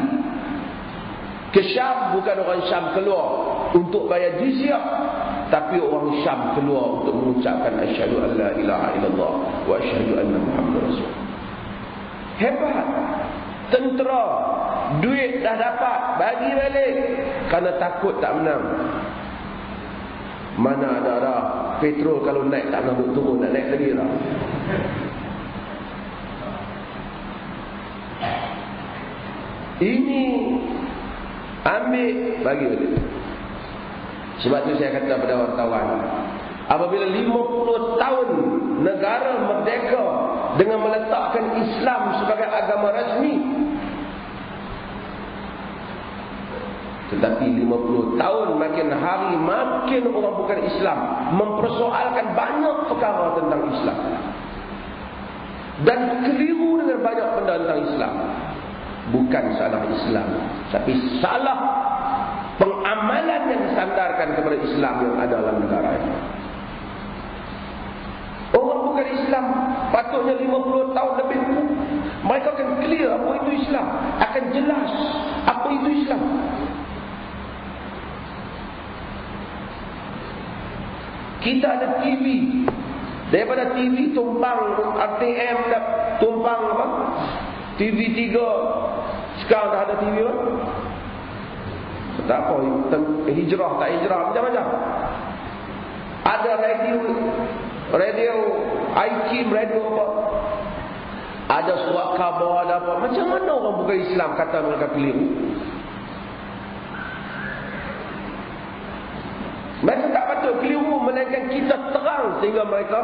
ke Syam, bukan orang Syam keluar untuk bayar jizyah, tapi orang Syam keluar untuk mengucapkan asyhadu an la ilaha illallah wa asyhadu anna Muhammadar Rasulullah. Hebat. Tentera, duit dah dapat, bagi balik kerana takut tak menang. Mana ada dah petrol kalau naik tak nak turun, nak naik lagi lah. Ini ambil, bagi balik. Sebab tu saya kata pada wartawan, apabila 50 tahun negara merdeka dengan meletakkan Islam sebagai agama rasmi, tetapi 50 tahun makin hari makin orang bukan Islam mempersoalkan banyak perkara tentang Islam dan keliru dengan banyak benda tentang Islam. Bukan salah Islam, tapi salah pengamalan yang disandarkan kepada Islam yang ada dalam negara ini. Orang bukan Islam patutnya 50 tahun lebih, mereka akan clear apa itu Islam, akan jelas apa itu Islam. Kita ada TV, daripada TV tumpang RTM, tumpang apa? TV 3. Sekarang dah ada TV apa? Tak apa, hijrah tak hijrah, macam-macam. Ada radio IKIM, radio apa? Ada surat khabar, ada apa? Macam mana orang bukan Islam kata mereka keliru? Mereka tak patut keliru, melainkan kita terang sehingga mereka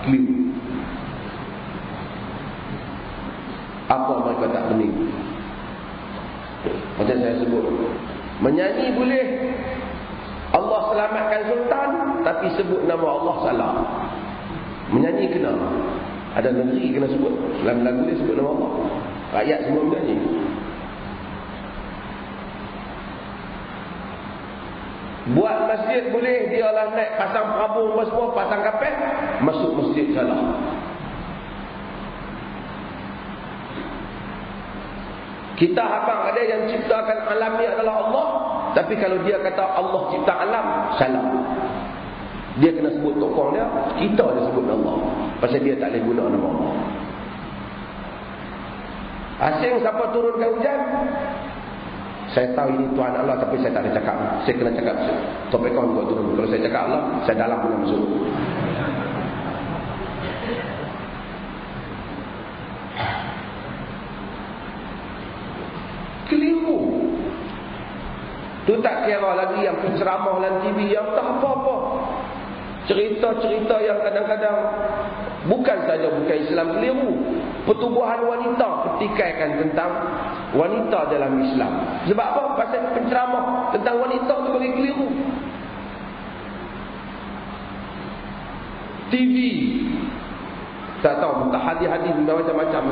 keliru. Apa mereka tak bening? Macam saya sebut, menyanyi boleh, Allah selamatkan sultan, tapi sebut nama Allah salah. Menyanyi kena, ada negeri kena sebut, lagu dia sebut nama Allah, rakyat semua menyanyi. Buat masjid boleh, dialah naik pasang perabung semua, pasang kapet, masuk masjid salah. Kita habang ada yang ciptakan alam ni adalah Allah, tapi kalau dia kata Allah cipta alam, salah. Dia kena sebut tokoh dia, kita dia sebut Allah, pasal dia tak boleh guna nama Allah. Asing siapa turunkan hujan? Saya tahu ini Tuhan Allah, tapi saya tak ada cakap. Saya kena cakap topik kau buat turun. Kalau saya cakap Allah, saya dalam punya masuk. Keliru. Tu tak kira lagi yang penceramah dalam TV, yang tak apa-apa. Cerita-cerita yang kadang-kadang bukan saja bukan Islam, keliru. Pertubuhan wanita petikaikan tentang wanita dalam Islam. Sebab apa? Pasal penceramah tentang wanita tu bagi keliru. TV tak tahu, entah hadis-hadis macam-macam.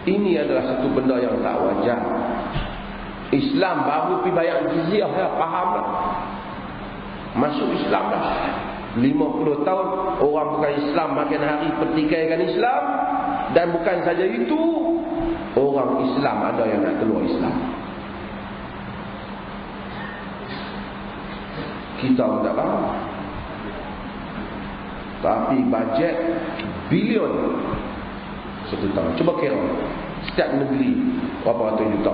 Ini adalah satu benda yang tak wajar. Islam baru pergi bayar jizyah, ya, faham tak? Masuk Islam dah 50 tahun, orang bukan Islam makin hari pertikaikan Islam. Dan bukan saja itu, orang Islam ada yang nak keluar Islam. Kita tak faham. Tapi bajet bilion satu tahun. Cuba kira setiap negeri berapa ratus juta.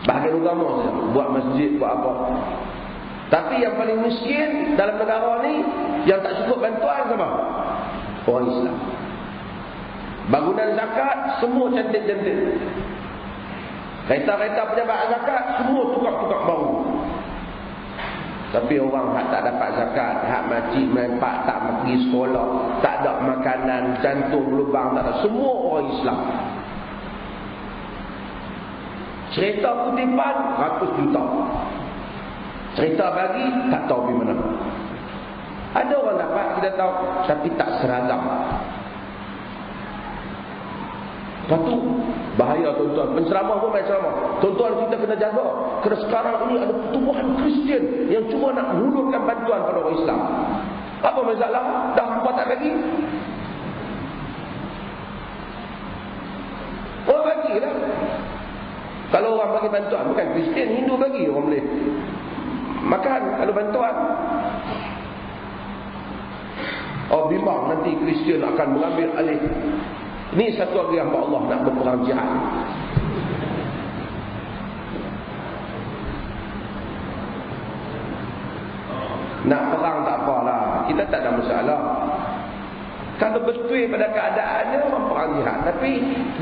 Bahagian agama saja, buat masjid, buat apa. Tapi yang paling miskin dalam negara ni, yang tak cukup bantuan sama orang Islam. Bangunan zakat semua cantik-cantik. Kereta-kereta pejabat zakat semua tukar-tukar baru. Tapi orang hak tak dapat zakat, hak makcik mempak tak pergi sekolah, tak ada makanan, jantung lubang, tak ada, semua orang Islam. Cerita kutipan 100 juta. Cerita bagi tak tahu di mana. Ada orang dapat, kita tahu, tapi tak seragam. Lepas tu bahaya tuan-tuan. Penceramah pun main ceramah. Tuan-tuan kita kena jaga. Kerana sekarang ini ada pertumbuhan Kristian yang cuma nak hulurkan bantuan pada orang Islam. Apa masalah? Dah hampa tak bagi. Oh bagilah. Kalau orang bagi bantuan, bukan Kristian, Hindu bagi, orang boleh makan kalau bantuan. Oh bimbang nanti Kristian akan mengambil alih. Ini satu lagi hamba Allah nak berperang jihad. Nak perang tak apalah, kita tak ada masalah. Kalau betul pada keadaannya orang perang jihad, tapi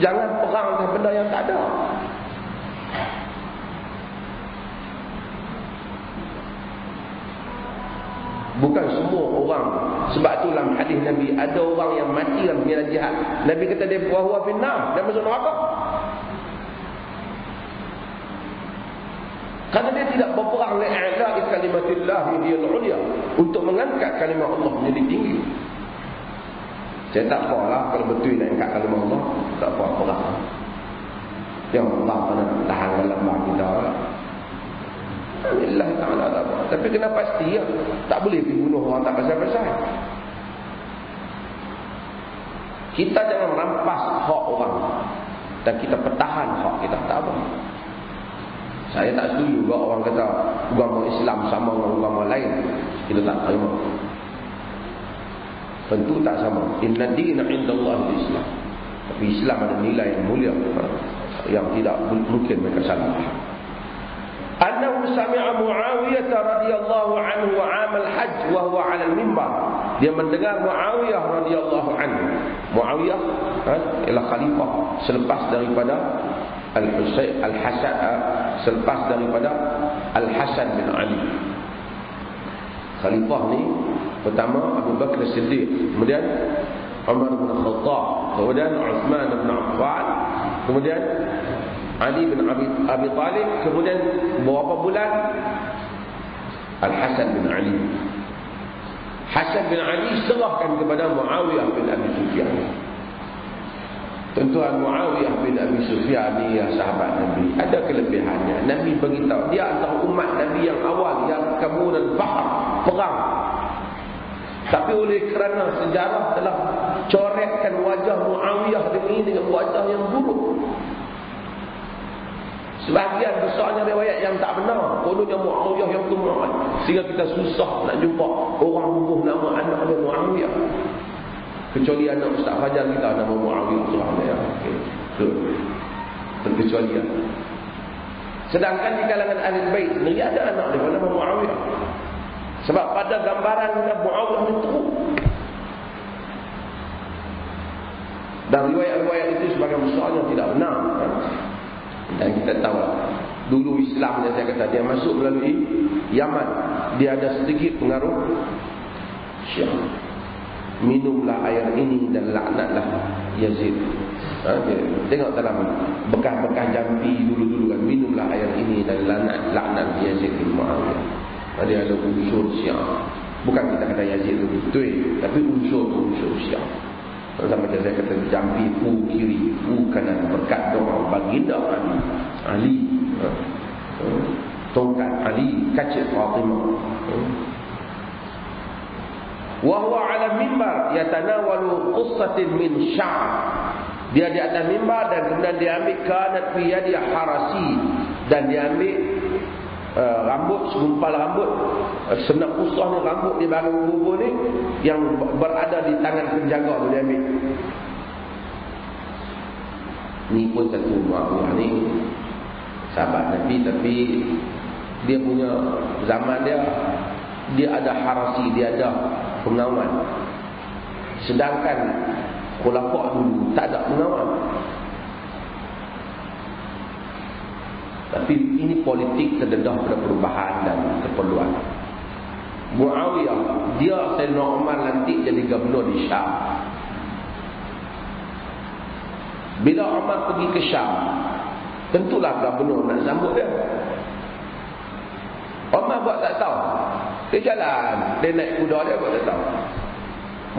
jangan perang dengan benda yang tak ada. Bukan semua orang. Sebab tu dalam hadis Nabi, ada orang yang mati dalam medan jihad, Nabi kata dia huwa finnar, dia masuk neraka. Kerana dia tidak berperang li'a'la'i kalimatillah hidiyal ulia, untuk mengangkat kalimah Allah menjadi tinggi. Saya tak apalah kalau betul nak angkat kalimah Allah, tak apa-apa lah. Yang Allah kena tahan dalam bang kita lah. Allah Ta'ala tak apa. Tapi kena pasti ya, tak boleh pergi bunuh orang tak pasal-pasal. Kita jangan rampas hak orang, dan kita pertahan hak kita, tak apa. Saya tak setuju juga orang kata agama Islam sama dengan agama lain. Kita tak terima. Tentu tak sama. Inna dina indallahi Islam. Tapi Islam ada nilai yang mulia yang tidak mungkin mereka salah. Annahu sami'a Muawiyah radhiyallahu anhu 'am al-hajj wa huwa 'ala al-mimbar. Dia mendengar Muawiyah radhiyallahu anhu. Muawiyah ialah khalifah selepas daripada Al-Husain Al-Hasan, selepas daripada Al-Hasan bin Ali. Khalifah ni pertama Abu Bakar Siddiq, kemudian Umar bin Khattab, kemudian Uthman bin Affan, kemudian Ali bin Abi Talib, kemudian beberapa bulan Al-Hasan bin Ali. Hasan bin Ali serahkan kepada Muawiyah bin Abi Sufyan. Tuan-tuan, Muawiyah bin Abi Sufyan ni ya sahabat Nabi, ada kelebihannya. Nabi beritahu dia antara umat Nabi yang awal yang kabur dan bahar, perang. Tapi oleh kerana sejarah telah coretkan wajah Muawiyah dengan wajah yang buruk. Sebahagian besarnya riwayat yang tak benar, kononnya Muawiyah yang kemudian, sehingga kita susah nak jumpa orang bubuh nama anak dia Muawiyah. Kecuali anak Ustaz Fajar kita nama Muawiyah sebenarnya. Okey. Terkecualian. Sedangkan di kalangan ahli bait sendiri ada anak dia nama Muawiyah. Sebab pada gambaran Muawiyah itu teruk. Dan riwayat-riwayat itu sebagai besarnya tidak benar. Dan kita tahu dulu Islam yang saya kata dia masuk melalui Yaman, dia ada sedikit pengaruh Syiah. Minumlah air ini dan laknatlah Yazid. Tengok dalam bekas-bekas jampi dulu-dulu kan, minumlah air ini dan laknat Yazid bin Muawiyah. Dia ada unsur Syiah. Bukan kita kata Yazid itu betul, tapi unsur Syiah. Sama macam saya kata jampi kiri, kanan, berkat doa baginda Ali, tongkat Ali, kacir Fatimah. Wa huwa ala mimbar yatanawalu qussatin min sya'r. Dia di atas mimbar dan kemudian dia ambil kanat fi yadi harasi, dan dia ambil rambut, segumpal rambut, senak usah ni, rambut di belakang bubur ni yang berada di tangan penjaga tu dia ambil. Ni pun satu Muawiyah ni sahabat Nabi, tapi dia punya zaman dia ada harasi, dia ada pengawal. Sedangkan khulafa dulu tak ada pengawal. Tapi ini politik terdedah pada perubahan dan keperluan. Muawiyah, dia Sayyidina Umar lantik jadi gubernur di Syam. Bila Umar pergi ke Syam, tentulah gubernur nak sambut dia. Umar buat tak tahu. Dia jalan, dia naik kuda dia buat tak tahu.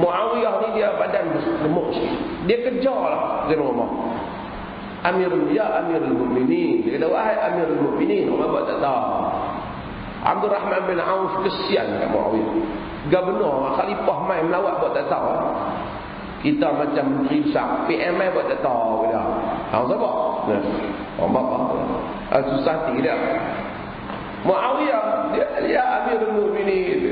Muawiyah ni dia badan gemuk sikit. Dia kejarlah Sayyidina Umar. Amirul Mukminin. Dia kata, wahai Amirul Mukminin. Umar buat tak tahu. Abdul Rahman bin Auf kesian kat Muawiyah. Gubernur, khalifah mai melawat buat tak tahu. Kita macam menteri besar, PM mai buat tak tahu dia. Hang siapa? Umar apa? Susah hati dia. Muawiyah, dia Amirul Mukminin.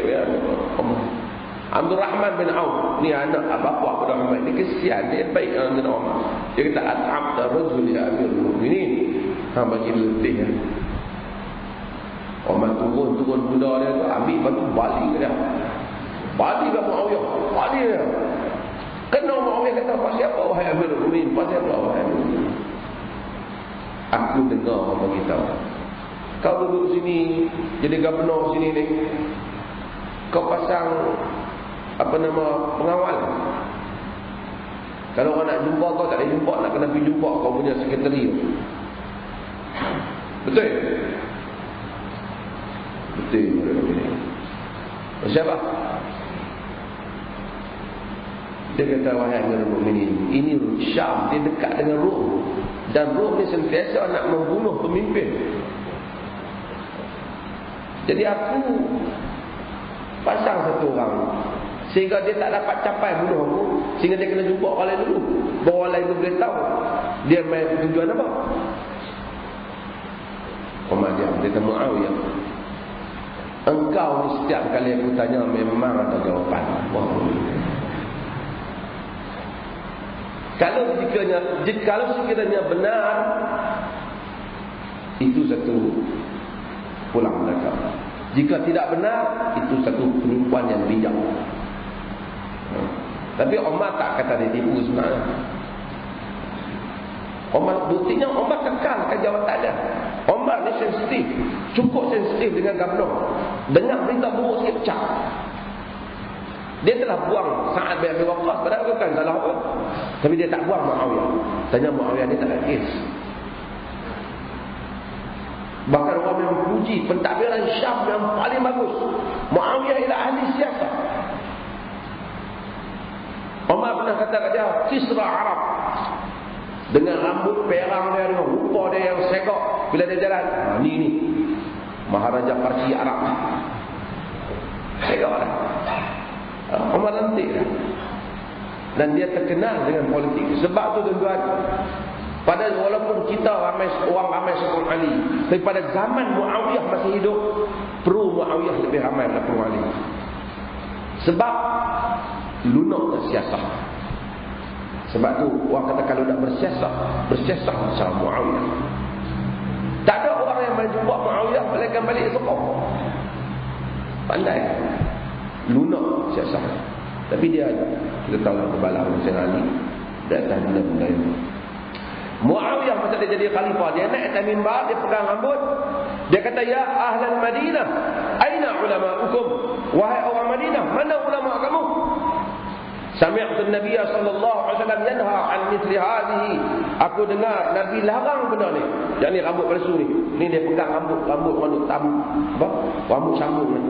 Abdul Rahman bin Auf ni anak bapa Abdul Rahman ni kesian, dia baik dengan Umar. Dia kata at'amta rajul ya Amirul Mukminin. Bagi letih ya. Umar turun kuda dia tu, ambil batu balik dia. Balik ke Muawiyah, balik dia. Kena Muawiyah kata, pasal apa wahai Amirul Mukminin? Pasal apa wahai Amirul Mukminin? Aku dengar orang beritahu, kau duduk sini jadi gubernur sini ni, kau pasang pengawal. Kalau orang nak jumpa kau tak boleh jumpa, nak kena pergi jumpa kau punya sekretari. Betul? Betul. Siapa? Dia kata, wahai Amirul Mukminin, ini Syam, dia dekat dengan Rom, dan Rom ni sentiasa nak membunuh pemimpin. Jadi aku pasang satu orang sehingga dia tak dapat capai bunuh aku, sehingga dia kena jumpa orang lain dulu, baru orang lain tu boleh tahu dia main tujuan apa. Umar dia kata, Muawiyah, engkau ni setiap kali aku tanya memang ada jawapan. Kalau sekiranya benar, itu satu pulang mereka. Jika tidak benar, itu satu penipuan yang bijak. Tapi Umar tak kata dia tipu sebenarnya. Umar, buktinya Umar kekalkan jawatan dia. Umar ni sensitif, cukup sensitif dengan gubernur. Dengar berita buruk sikit pecah. Dia telah buang Sa'ad bin Abi Waqqas, padahal bukan salah pun. Tapi dia tak buang Muawiyah. Tanya Muawiyah ni tak ada kes. Bahkan orang yang puji pentadbiran Syam yang paling bagus, Muawiyah ialah ahli siasat. Umar pernah kata kat dia, Kisra Arab, dengan rambut perang dia, dengan rupa dia yang segak bila dia jalan. Ni Maharaja Parsi Arab. Segak lah. Umar lantik lah. Dan dia terkenal dengan politik. Sebab tu tuan-tuan, pada walaupun kita orang ramai sokong Ali, tapi pada zaman Muawiyah masih hidup, pro Muawiyah lebih ramai daripada pro Ali. Sebab lunak siasat. Sebab tu orang kata kalau nak bersiasat macam Muawiyah. Tak ada orang yang boleh jumpa Muawiyah balikan balik sokong. Pandai. Lunak siasat. Tapi dia, kita tahu lah kebalah Husain Ali di atas benda-benda ini. Muawiyah masa dia jadi khalifah, dia naik atas mimbar, dia pegang rambut, dia kata, ya ahlan Madinah, aina ulama'ukum? Wahai orang Madinah, mana ulama kamu? Sami'tu Nabi sallallahu alaihi wasallam yanha an mithli hadhihi. Aku dengar Nabi larang benda ni. Yang ni rambut palsu ni. Ni dia pegang rambut rambut sambung ni.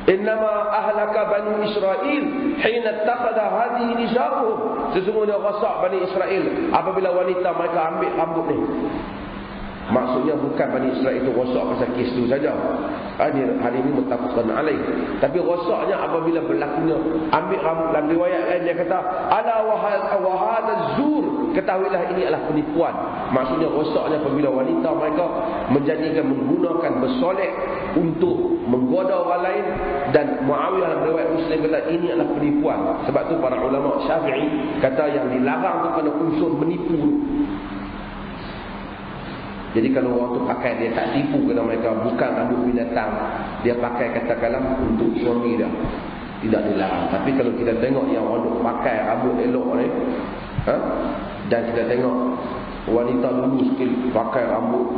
Innama ahlaka Bani Israel hina ittakhadha hadhihi nisa'uhum. Sesungguhnya rosak Bani Israel apabila wanita mereka ambil rambut ni. Maksudnya bukan Bani Israel itu rosak pasal kes tu saja. Hari ini muttafaqun alaih. Tapi rosaknya apabila berlakunya ambil rambut. Dalam riwayat lain dia kata, ala wa hadha zur, ketahuilah ini adalah penipuan. Maksudnya rosaknya apabila wanita mereka menggunakan bersolek untuk menggoda orang lain. Dan Muawiyah dalam riwayat Muslim kata ini adalah penipuan. Sebab tu para ulama Syafi'i kata yang dilarang tu kerana unsur menipu. Jadi kalau orang tu pakai, dia tak tipu kerana mereka bukan rambut binatang, dia pakai katakanlah untuk suami dia, tidak dilarang. Tapi kalau kita tengok yang orang pakai rambut elok ni, dan kita tengok wanita dulu sikit pakai rambut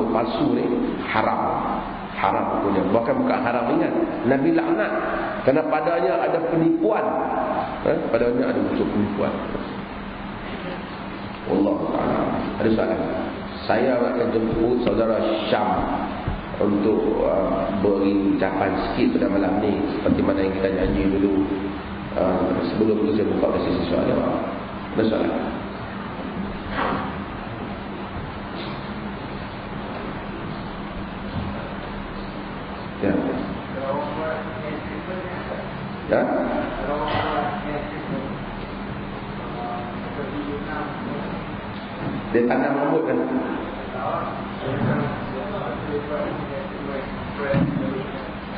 palsu ni, haram punya. Bahkan bukan haram ringan, Nabi laknat kerana padanya ada penipuan, padanya ada unsur penipuan. Allah Ta'ala. Ada soalan? Saya akan jemput saudara Syam untuk beri ucapan sikit pada malam ni, seperti mana yang kita janji dulu. Sebelum itu saya buka sesi soalan. Ada soalan? Ya. Ya. Dia tanam rambut kan?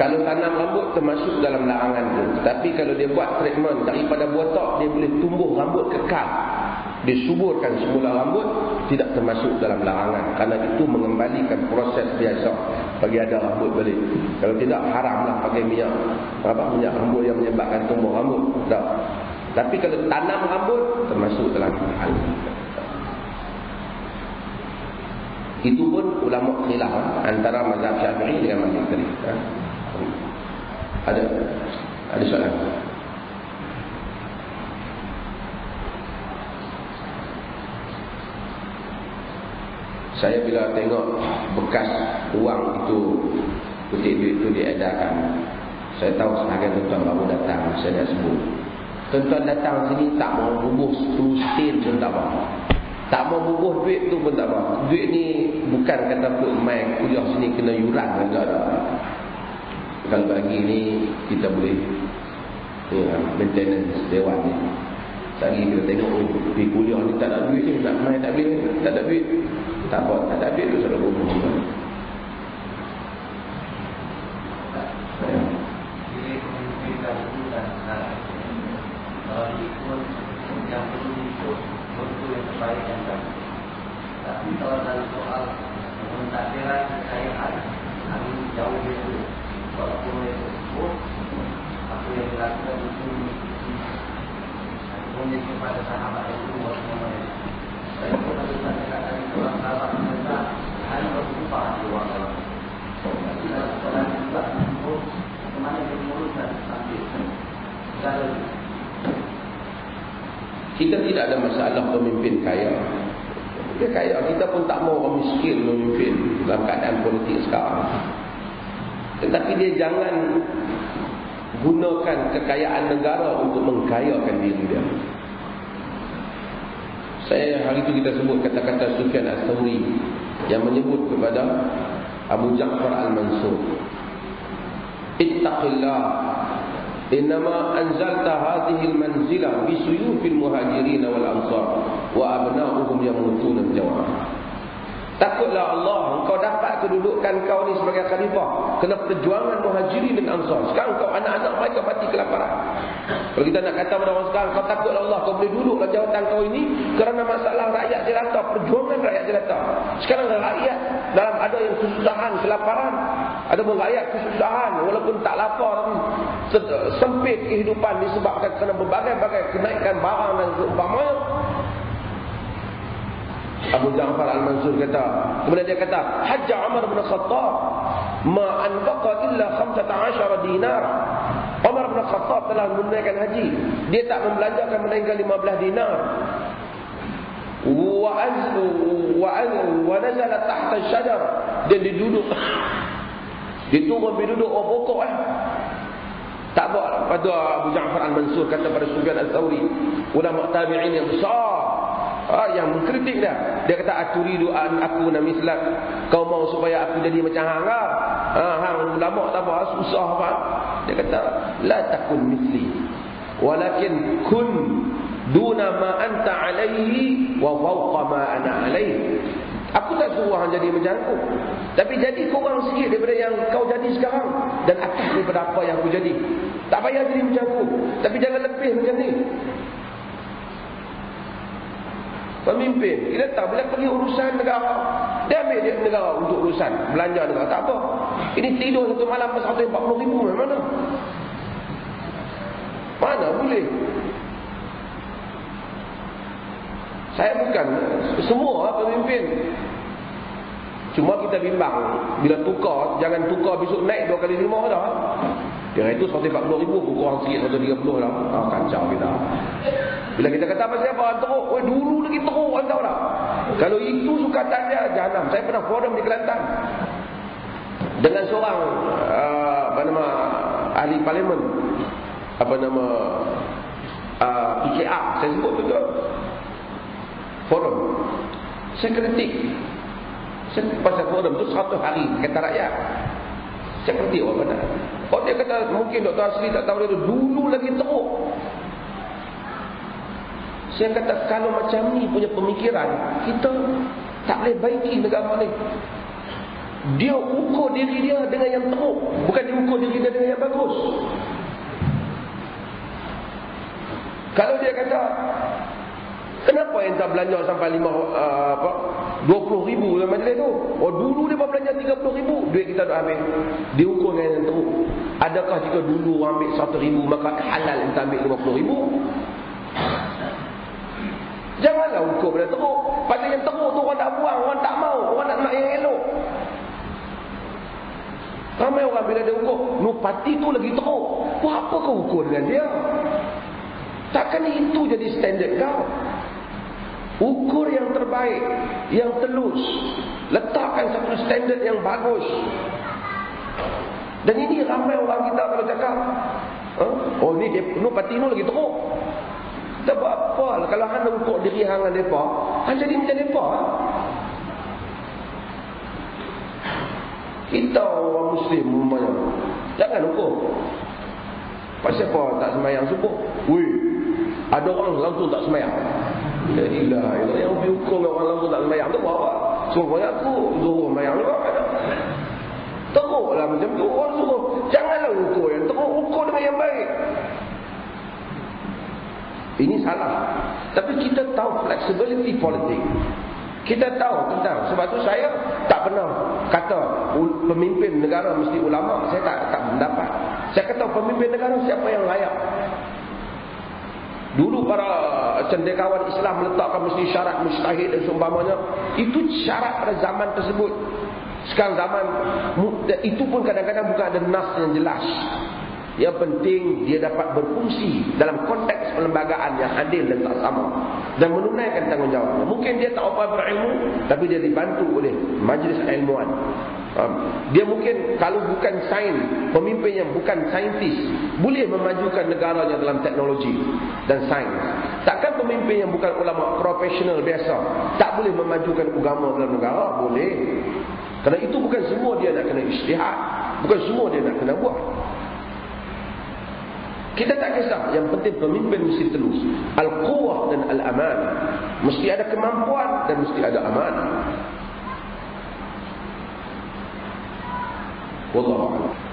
Kalau tanam rambut termasuk dalam larangan tu. Tapi kalau dia buat treatment daripada botak, dia boleh tumbuh rambut kekal, disuburkan semula rambut, tidak termasuk dalam larangan. Kerana itu mengembalikan proses biasa bagi ada rambut balik. Kalau tidak, haramlah pakai minyak rambut yang menyebabkan tumbuh rambut. Tak. Tapi kalau tanam rambut termasuk dalam hal. Itu pun ulama khilaf antara mazhab Syafi'i dengan mazhab Malik. Ada soalan? Saya bila tengok bekas uang itu, putih duit itu diedarkan, saya tahu sebahagian tuan-tuan baru datang. Saya dah sebut, tuan-tuan datang sini tak mau bubuh 10 sen pun tak apa. Tak mau bubuh duit tu pun tak apa. Duit ni bukan kata put main kuliah sini kena yuran, enggak ada. Kalau bagi ni kita boleh maintenance dewan ni. Lagi kita tengok pergi kuliah ni tak ada duit ni, nak main tak boleh, tak ada duit. Tak apa, tak ada duit tu sudah bubuh. Yang perlu diikut untuk yang terbaik yang baik. Tapi kalau dalam soal mentadbiran kekayaan, kami jauh itu. Walaupun mereka sebut apa yang dilakukan itu mungkin kepada sahabat itu walaupun mereka. Saya pun ada kata-kata di dalam sahabat mereka hanya berjumpa di ruang dalam. Tapi dalam soalan juga itu kemana dia menguruskan sambil Kita tidak ada masalah pemimpin kaya. Dia kaya, kita pun tak mau orang miskin memimpin dalam keadaan politik sekarang. Tetapi dia jangan gunakan kekayaan negara untuk mengkayakan diri dia. Hari itu kita sebut kata-kata Sufyan Ats-Tsauri yang menyebut kepada Abu Ja'far Al-Mansur, ittaqillah, innama anzalta hadhihi al-manzilah bisuyufil muhajirin wal ansar wa abna'uhum yamutuna al-jawab. Takutlah Allah, engkau dapat kedudukan kau ni sebagai khalifah kena perjuangan muhajirin dan ansar. Sekarang kau anak-anak mereka mati kelaparan. Kalau kita nak kata pada orang sekarang, kau takutlah Allah, kau boleh duduklah jawatan kau ini kerana masalah rakyat jelata, perjuangan rakyat jelata. Sekarang rakyat dalam ada yang kesusahan, kelaparan, ada pun rakyat kesusahan walaupun tak lapar tapi sempit kehidupan disebabkan kerana berbagai-bagai kenaikan barang dan seumpamanya. Abu Ja'far Al-Mansur kata, kemudian dia kata, Hajja Umar bin Khattab ma anfaqa illa 15 dinar. Umar bin Khattab telah menunaikan haji, dia tak membelanjakan melainkan 15 dinar. Wa nazala tahta syajar, dan dia duduk, dia turun duduk pokok tak apa. Pada Abu Ja'far Al-Mansur kata pada Sufyan Ats-Tsauri, ulama tabi'in yang besar, yang mengkritik dia. Dia kata, aturidu an akuna mislak, kau mau supaya aku jadi macam hang ke? Hang ulama tak apa, susah apa? Dia kata, la takun misli, walakin kun duna ma anta alaihi wa fawqa ma ana alaihi. Aku tak suruh hang jadi macam aku, tapi jadi kurang sikit daripada yang kau jadi sekarang, dan atas daripada apa yang aku jadi. Tak payah jadi macam aku, tapi jangan lebih macam ni. Pemimpin, kita tahu bila pergi urusan negara, dia ambil dia negara untuk urusan belanja negara, tak apa. Ini tidur satu malam 140,000 mana? Mana boleh? Saya bukan semua pemimpin, cuma kita bimbang bila tukar, jangan tukar besok naik 2 kali 5 dah. Dia itu 140,000 kurang sikit 130 lah. Kacau kita. Bila kita kata pasal apa teruk, dulu lagi teruk kan tahu tak? Kalau itu sukatan dia jahanam. Saya pernah forum di Kelantan dengan seorang ahli parlimen, PKR, saya sebut betul. Forum. Saya kritik. Pasal forum tu 100 hari kata rakyat. Saya kritik orang mana. Oh, dia kata mungkin Dr. Asri tak tahu dia dulu lagi teruk. Saya kata kalau macam ni punya pemikiran, kita tak boleh baiki negara ni. Dia ukur diri dia dengan yang teruk, bukan dia ukur diri dia dengan yang bagus. Kalau dia kata, kenapa yang tak belanja sampai 20,000 dalam majlis tu? Oh, dulu dia belanja 30,000, duit kita dah ambil. Dia ukur dengan yang teruk. Adakah jika dulu orang ambil 100,000 maka halal kita ambil 50,000? Janganlah ukur benda teruk. Pasal yang teruk tu orang tak buang, orang tak mau, orang nak yang elok. Ramai orang bila dia ukur, parti tu lagi teruk. Apa kau ukur dengan dia? Takkan itu jadi standard kau? Ukur yang terbaik, yang telus, letakkan satu standard yang bagus. Dan ini ramai orang kita kalau cakap, oh ni parti ni lagi teruk. Tak buat apa lah. Kalau hang ukur diri hang dengan mereka, hang jadi macam mereka. Kita orang Muslim umpamanya, jangan ukur. Pasal apa tak sembahyang subuh? Ada orang langsung tak sembahyang. La ilaha illallah, yang diukur orang langsung tak sembahyang tu buat apa? Suruhnya aku suruh sembahyang juga ada. Teruklah macam tu orang suruh. Janganlah ukur yang teruk, ukur dengan yang baik. Ini salah. Tapi kita tahu flexibility politik. Kita tahu tentang, sebab tu saya tak pernah kata pemimpin negara mesti ulama. Saya tak mendapat. Saya kata pemimpin negara siapa yang layak. Dulu para cendekiawan Islam meletakkan mesti syarat mustahid dan seumpamanya. Itu syarat pada zaman tersebut. Sekarang zaman itu pun kadang-kadang bukan ada nas yang jelas. Yang penting dia dapat berfungsi dalam konteks perlembagaan yang adil dan tak sama, dan menunaikan tanggungjawabnya. Mungkin dia tak apa berilmu, tapi dia dibantu oleh majlis ilmuwan. Dia mungkin kalau bukan sains, pemimpin yang bukan saintis, boleh memajukan negaranya dalam teknologi dan sains. Takkan pemimpin yang bukan ulama profesional biasa tak boleh memajukan agama dalam negara? Boleh. Kerana itu bukan semua dia nak kena ijtihad, bukan semua dia nak kena buat. Kita tak kisah, yang penting pemimpin mesti telus. Al-quwwah dan al-aman. Mesti ada kemampuan dan mesti ada amanah. Wallahu a'lam.